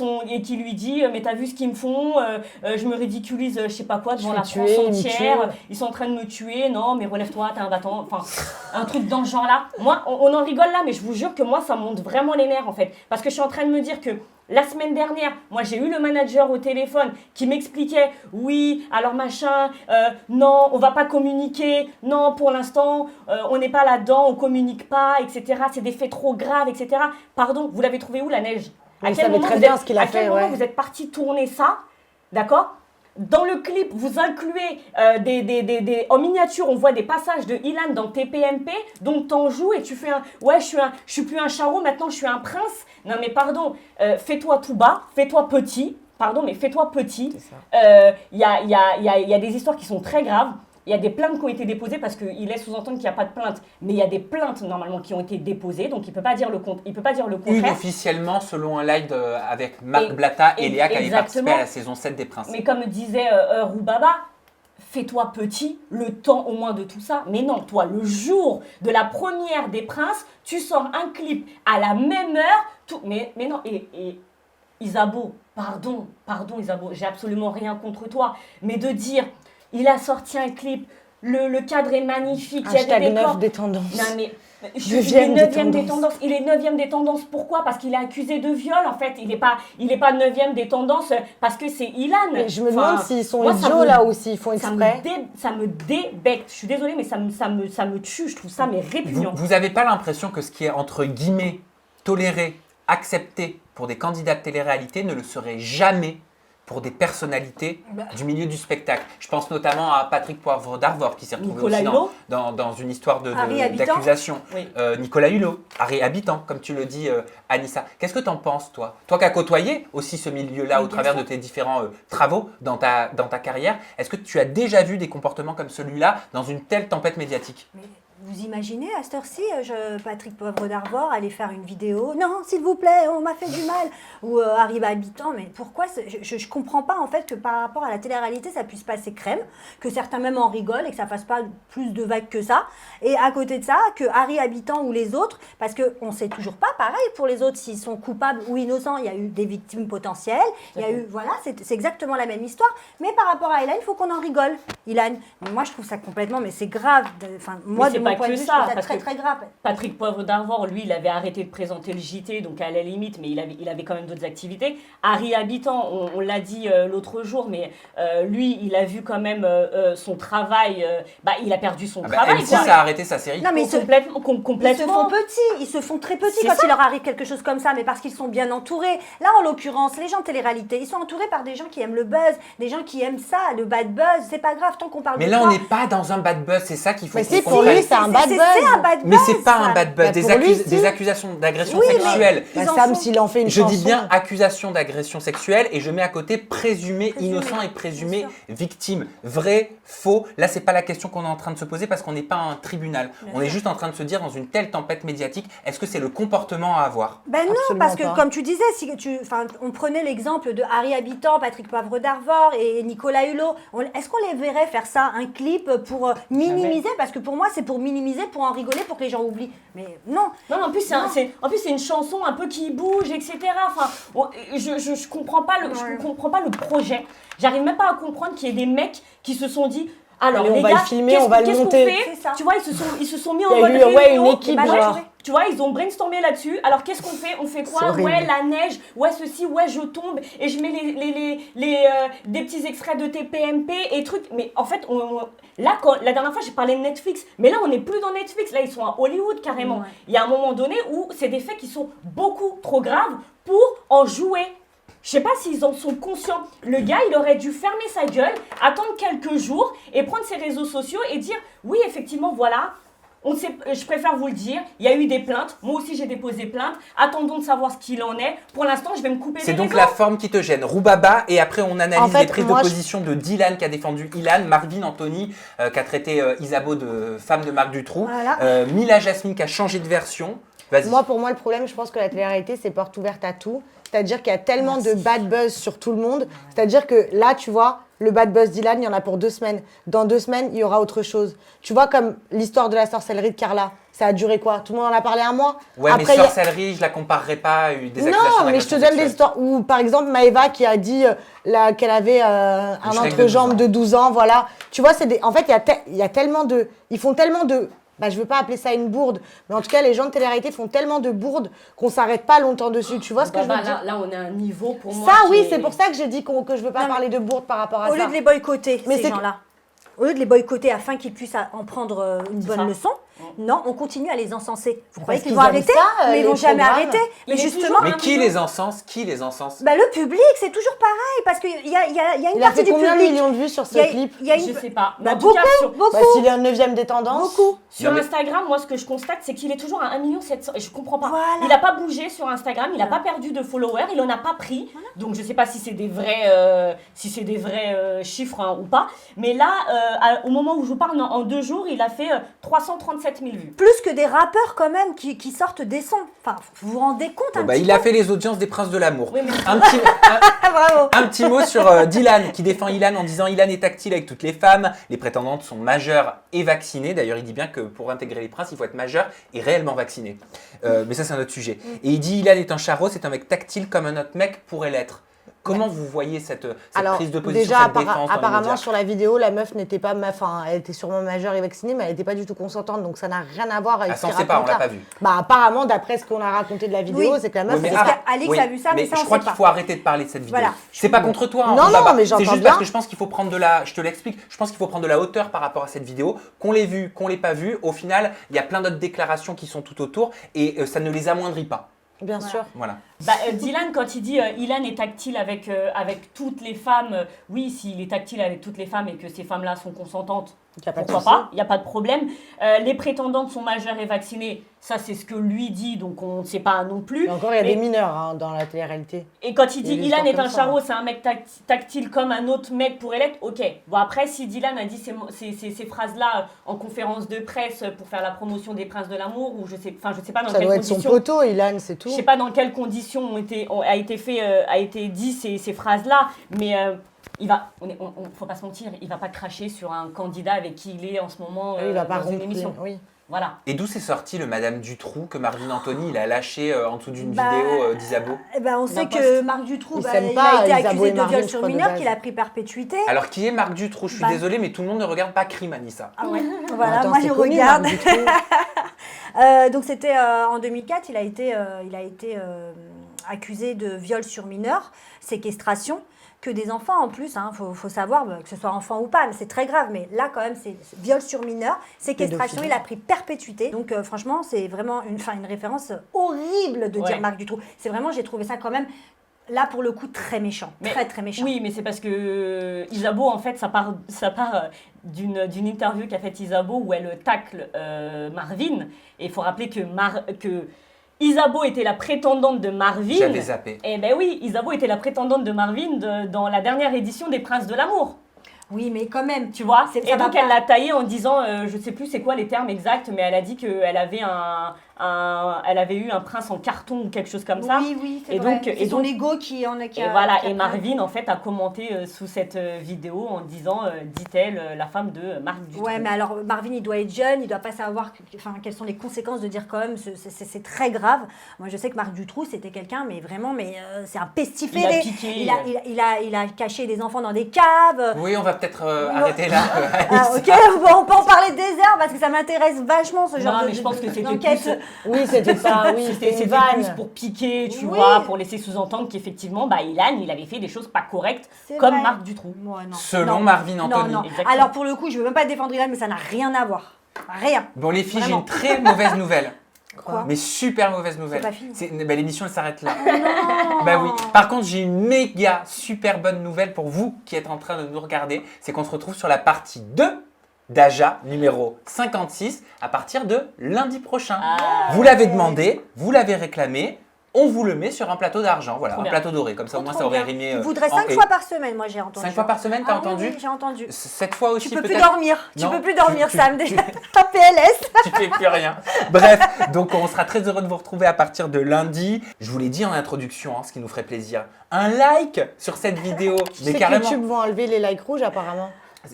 dit mais t'as vu ce qu'ils me font, je me ridiculise je sais pas quoi devant la France entière, ils sont en train de me tuer, non mais relève-toi, t'es un battant, enfin un truc dans ce genre là. Moi on en rigole là mais je vous jure que moi ça me monte vraiment les nerfs en fait, parce que je suis en train de me dire que la semaine dernière, moi j'ai eu le manager au téléphone qui m'expliquait oui, alors machin, non, on va pas communiquer, non, pour l'instant, on n'est pas là-dedans, on communique pas, etc. C'est des faits trop graves, etc. Pardon, vous l'avez trouvé où la neige?
À quel moment
vous êtes parti tourner ça, d'accord? Dans le clip, vous incluez en miniature, on voit des passages de Ilan dans TPMP, donc t'en joues et tu fais je suis plus un charreau, maintenant je suis un prince. Non mais pardon, fais-toi tout bas, fais-toi petit, pardon mais fais-toi petit. Il y a des histoires qui sont très graves. Il y a des plaintes qui ont été déposées parce qu'il laisse sous-entendre qu'il n'y a pas de plainte. Mais il y a des plaintes normalement qui ont été déposées, donc il ne peut pas dire le contraire.
Une officiellement selon un live avec Marc Blatta et Léa qui avait participé à la saison 7 des Princes.
Mais comme disait Roubaba, fais-toi petit, le temps au moins de tout ça. Mais non, toi, le jour de la première des Princes, tu sors un clip à la même heure. Mais non, et Isabeau, pardon Isabeau, j'ai absolument rien contre toi. Mais de dire... Il a sorti un clip, le cadre est magnifique.
Hashtag 9 des tendances.
Non mais, il est 9e des tendances. Il est 9e des tendances, pourquoi? Parce qu'il est accusé de viol en fait. Il est pas 9e des tendances parce que c'est Ilan.
Mais je me demande s'ils sont idiots là ou s'ils font exprès.
Ça me débecte. Je suis désolée mais ça me tue, je trouve ça mais répugnant.
Vous avez pas l'impression que ce qui est entre guillemets toléré, accepté pour des candidats de télé-réalité ne le serait jamais pour des personnalités du milieu du spectacle? Je pense notamment à Patrick Poivre d'Arvor qui s'est retrouvé aussi dans une histoire d'accusation. Oui. Nicolas Hulot, Harry Habitant, comme tu le dis, Anissa. Qu'est-ce que tu en penses, toi? Toi qui as côtoyé aussi ce milieu-là au travers de tes différents travaux dans ta carrière, est-ce que tu as déjà vu des comportements comme celui-là dans une telle tempête médiatique?
Vous imaginez, à cette heure-ci, Patrick Poivre d'Arvor allait faire une vidéo. Non, s'il vous plaît, on m'a fait du mal. Ou Harry Habitant, mais pourquoi? Je ne comprends pas en fait que par rapport à la télé-réalité, ça puisse passer crème, que certains même en rigolent et que ça fasse pas plus de vagues que ça. Et à côté de ça, que Harry Habitant ou les autres, parce qu'on ne sait toujours pas, pareil pour les autres, s'ils sont coupables ou innocents, il y a eu des victimes potentielles, il y a eu, voilà, c'est exactement la même histoire. Mais par rapport à Ilan, il faut qu'on en rigole. Ilan, moi je trouve ça complètement, mais c'est grave. Enfin, moi, de mon point de vue, je trouve ça très très grave.
Patrick Poivre d'Arvor, lui, il avait arrêté de présenter le JT, donc à la limite, mais il avait quand même d'autres activités. Harry Habitant, on l'a dit l'autre jour, mais lui, il a vu quand même son travail, il a perdu son travail.
M6 a arrêté sa série.
Non, mais
complètement.
Ils se font petits, ils se font très petits quand il leur arrive quelque chose comme ça, mais parce qu'ils sont bien entourés. Là, en l'occurrence, les gens de télé-réalité, ils sont entourés par des gens qui aiment le buzz, des gens qui aiment ça, le bad buzz. C'est pas grave tant qu'on parle
mais
de
là,
toi.
on n'est pas dans un bad buzz, c'est ça qu'il faut
Mais
qu'on
si, pour
comprenne.
lui, c'est un bad buzz.
C'est un bad buzz.
Mais c'est pas un bad buzz,
Bah, pour lui, si.
des accusations d'agression
Oui, mais
sexuelle.
ils en
Sam,
font.
s'il en fait une
Je
chanson.
dis bien accusation d'agression sexuelle et je mets à côté présumé innocent et présumé victime. Vrai, faux. Là, c'est pas la question qu'on est en train de se poser parce qu'on n'est pas un tribunal. On est juste en train de se dire dans une telle tempête médiatique, est-ce que c'est le comportement à avoir?
Ben non,
Absolument
parce que
pas.
comme tu disais, on prenait l'exemple de Harry Habitant, Patrick Poivre d'Arvor et Nicolas Hulot. Est-ce qu'on les verrait faire ça, un clip pour minimiser? Parce que pour moi, c'est pour minimiser, pour en rigoler, pour que les gens oublient. Mais non.
Non, en plus, c'est une chanson un peu qui bouge, etc. Enfin, je comprends pas je comprends pas le projet. J'arrive même pas à comprendre qu'il y ait des mecs qui se sont dit. Alors,
Allez,
les
on va
gars,
le filmer, on va le monter.
qu'est-ce qu'on fait? Tu vois, ils se sont mis en
Il y a
mode
eu, ouais,
réunion.
une équipe, genre.
Tu vois, ils ont brainstormé là-dessus. Alors, qu'est-ce qu'on fait? On fait quoi?
horrible.
Ouais, la neige. Ouais, ceci. Ouais, je tombe. Et je mets des petits extraits de TPMP et trucs. Mais en fait, là, la dernière fois, j'ai parlé de Netflix. Mais là, on n'est plus dans Netflix. Là, ils sont à Hollywood, carrément.
Ouais.
Il y a un moment donné où c'est des faits qui sont beaucoup trop graves pour en jouer. Je sais pas s'ils en sont conscients. Le gars, il aurait dû fermer sa gueule, attendre quelques jours et prendre ses réseaux sociaux et dire oui, effectivement, voilà. Je préfère vous le dire, il y a eu des plaintes. Moi aussi, j'ai déposé plainte. Attendons de savoir ce qu'il en est. Pour l'instant, je vais me couper
C'est
les
donc
réseaux.
la forme qui te gêne. Roubaba, et après on analyse
En fait,
les prises de position de Dylan qui a défendu Ilan, Marvin Anthony qui a traité Isabeau de femme de Marc Dutroux,
Voilà.
Mila Jasmine qui a changé de version. Vas-y.
Pour moi, le problème, je pense que la télé-réalité, c'est porte ouverte à tout. C'est-à-dire qu'il y a tellement de bad buzz sur tout le monde. C'est-à-dire que là, tu vois, le bad buzz d'Ilan, il y en a pour 2 semaines. Dans 2 semaines, il y aura autre chose. Tu vois, comme l'histoire de la sorcellerie de Carla. Ça a duré quoi? Tout le monde en a parlé un mois?
Ouais,
Après,
mais sorcellerie, je la comparerai pas à des accusations
non, mais je te donne des histoires où, par exemple, Maëva qui a dit qu'elle avait un entrejambe de 12 ans, voilà. Tu vois, en fait, il y a tellement de... Ils font tellement de... je veux pas appeler ça une bourde, mais en tout cas, les gens de télé-réalité font tellement de bourdes qu'on s'arrête pas longtemps dessus. Tu vois ce que je veux dire?
Là, on a un niveau pour moi.
Ça, oui, c'est pour ça que j'ai dit que je veux pas parler de bourde par rapport à ça.
Au lieu de les boycotter,
Mais
ces
c'est
gens-là. Au lieu de les boycotter afin qu'ils puissent en prendre une bonne leçon, non, on continue à les encenser. Vous croyez qu'ils vont arrêter? Mais ils vont jamais arrêter. Mais justement,
Mais qui les encense? Qui les encense?
le public, c'est toujours pareil, parce qu'il y a une
Il a
partie
fait
du
combien de
public.
millions de vues sur ce clip?
Je sais pas. Mais en tout
Beaucoup,
cas,
beaucoup.
S'il est un 9e des tendances.
Beaucoup.
Sur Instagram, moi, ce que je constate, c'est qu'il est toujours à 1,7 million. Et je comprends pas.
Voilà.
Il n'a pas bougé sur Instagram, il n'a pas perdu de followers, il en a pas pris. Donc, je sais pas si c'est des vrais, chiffres ou pas. Mais là, au moment où je vous parle, en 2 jours, il a fait 337 000 vues.
Plus que des rappeurs quand même qui sortent des sons. Enfin, vous vous rendez compte un petit
Il
peu?
a fait les audiences des Princes de l'amour.
Oui, mais...
Un petit mot sur Dylan qui défend Ilan en disant Ilan est tactile avec toutes les femmes. Les prétendantes sont majeures et vaccinées. D'ailleurs, il dit bien que pour intégrer les princes, il faut être majeur et réellement vacciné. Mais ça, c'est un autre sujet. Et il dit Ilan est un charreau, c'est un mec tactile comme un autre mec pourrait l'être. Comment vous voyez cette prise de position,
déjà,
cette défense dans les
apparemment,
médias?
sur la vidéo, la meuf n'était pas... elle était sûrement majeure et vaccinée, mais elle n'était pas du tout consentante. Donc, ça n'a rien à voir avec ce qu'il
ça, on sait pas, on
raconte
l'a
là.
pas vu.
apparemment, d'après ce qu'on a raconté de la vidéo, c'est que la meuf...
Oui, mais
Alix a vu ça, mais ça, on
je crois
sait
qu'il
pas.
faut arrêter de parler de cette vidéo.
Voilà.
C'est pas contre toi.
Non, mais j'entends
C'est juste
bien.
parce que je pense qu'il faut prendre de la... Je te l'explique. Je pense qu'il faut prendre de la hauteur par rapport à cette vidéo. Qu'on l'ait vue, qu'on l'ait pas vue. Au final, il y a plein d'autres déclarations qui sont tout autour et ça ne les amoindrit pas.
Bien sûr.
Voilà.
Dylan, quand il dit Ilan est tactile avec toutes les femmes, oui, s'il est tactile avec toutes les femmes et que ces femmes-là sont consentantes, pourquoi pas, il n'y a pas de problème. Les prétendantes sont majeures et vaccinées, ça c'est ce que lui dit, donc on ne sait pas non plus.
Et encore, il y a des mineurs dans la télé-réalité.
Et quand il dit
des
Ilan est
histoires
un
comme
charreau, c'est un mec tactile comme un autre mec pourrait l'être, ok. Bon, après, si Dylan a dit ces phrases-là en conférence de presse pour faire la promotion des Princes de l'amour, ou je sais pas dans
Ça
quelles
doit être son
conditions.
poteau, Ilan, c'est tout.
Je sais pas dans quelles conditions a été dit ces phrases-là, mais faut pas se mentir, il va pas cracher sur un candidat avec qui il est en ce moment
il va pas
dans une
rompre,
émission.
oui.
Voilà.
Et d'où c'est sorti le Madame Dutroux que Marvin Anthony il a lâché en dessous d'une vidéo d'Isabeau?
On sait que Marc Dutroux, il a été
Isabeau
accusé
et
de
Marvin,
viol
je
sur
crois, de
mineur,
base.
qu'il a pris perpétuité.
Alors qui est Marc Dutroux? Je suis désolée, mais tout le monde ne regarde pas Crime, Anissa.
Ah ouais. Voilà,
Attends,
moi
c'est
je
connu,
regarde.
Marc Dutroux.
Donc c'était en 2004, il a été accusé de viol sur mineur, séquestration, que des enfants en plus, faut savoir que ce soit enfant ou pas, mais c'est très grave. Mais là quand même, c'est viol sur mineur, séquestration, il a pris perpétuité. Donc franchement, c'est vraiment une référence horrible de dire Marc Dutroux. C'est vraiment, j'ai trouvé ça quand même... Là, pour le coup, très méchant. Très méchant.
Oui, mais c'est parce que Isabeau, en fait, ça part d'une interview qu'a faite Isabeau où elle tacle Marvin. Et il faut rappeler que Isabeau était la prétendante de Marvin.
J'avais zappé.
Eh ben oui, Isabeau était la prétendante de Marvin dans la dernière édition des Princes de l'amour.
Oui, mais quand même,
tu vois. Et donc, elle l'a taillé en disant, je sais plus c'est quoi les termes exacts, mais elle a dit qu'elle avait elle avait eu un prince en carton ou quelque chose comme ça.
Oui, c'est vrai. C'est son ego qui en a...
Et Marvin, en fait, a commenté sous cette vidéo en disant, dit-elle, la femme de Marc Dutroux.
Ouais, mais alors, Marvin, il doit être jeune, il doit pas savoir quelles sont les conséquences de dire quand même, c'est très grave. Moi, je sais que Marc Dutroux, c'était quelqu'un, mais vraiment, c'est un pestiféré.
Il a piqué.
Il a caché des enfants dans des caves.
Oui, on va peut-être arrêter là.
Ok, on peut en parler des heures, parce que ça m'intéresse vachement, ce genre
mais je pense que c'était
d'enquête.
Oui, c'était pas... Oui,
c'était plus pour piquer, tu vois, pour laisser sous-entendre qu'effectivement, Ilan, il avait fait des choses pas correctes, comme
vrai.
Marc Dutroux.
Selon Marvin Anthony.
Non. Alors, pour le coup, je veux même pas défendre Ilan, mais ça n'a rien à voir. Rien.
Bon, les filles, j'ai une très mauvaise nouvelle.
Quoi?
Mais super mauvaise nouvelle.
C'est pas fini.
L'émission, elle s'arrête là.
Non.
Bah oui. Par contre, j'ai une méga super bonne nouvelle pour vous qui êtes en train de nous regarder. C'est qu'on se retrouve sur la partie 2 d'Aja numéro 56 à partir de lundi prochain. Vous l'avez demandé, vous l'avez réclamé. On vous le met sur un plateau d'argent, voilà, un plateau doré. Comme ça, au moins, ça aurait rimé.
Il voudrait 5 fois par semaine, moi j'ai entendu.
5 fois par semaine, t'as entendu?
Oui, j'ai entendu.
7 fois aussi,
tu peux
peut-être.
plus dormir. Tu
Non,
peux plus dormir,
tu-
Sam.
tu-
Déjà, un PLS.
Tu fais plus rien. Bref, donc on sera très heureux de vous retrouver à partir de lundi. Je vous l'ai dit en introduction, ce qui nous ferait plaisir. Un like sur cette vidéo.
Mais carrément. YouTube vont enlever les likes rouges apparemment.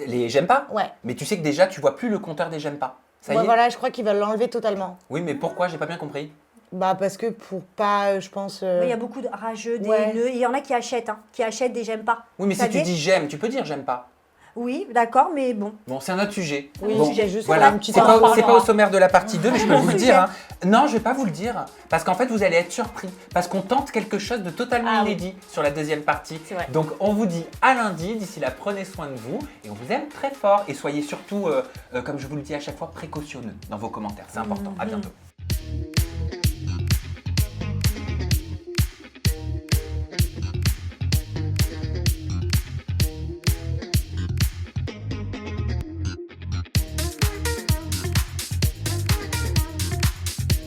Les j'aime pas?
Ouais.
Mais tu sais que déjà, tu vois plus le compteur des j'aime pas. Ça y est?
Voilà, je crois qu'ils veulent l'enlever totalement.
Oui, mais pourquoi? J'ai pas bien compris.
Parce que pour pas, je pense...
Il y a beaucoup de rageux, des haineux. Il y en a qui achètent, des j'aime pas.
Oui, mais si tu dis j'aime, tu peux dire j'aime pas.
Oui, d'accord, mais bon.
Bon, c'est un autre sujet.
Oui,
bon,
sujet juste
voilà.
une petite
C'est pas au sommaire de la partie 2, mais je peux vous le dire. Non, je vais pas vous le dire. Parce qu'en fait, vous allez être surpris. Parce qu'on tente quelque chose de totalement inédit sur la deuxième partie. Donc, on vous dit à lundi. D'ici là, prenez soin de vous. Et on vous aime très fort. Et soyez surtout, comme je vous le dis à chaque fois, précautionneux dans vos commentaires. C'est important. À bientôt.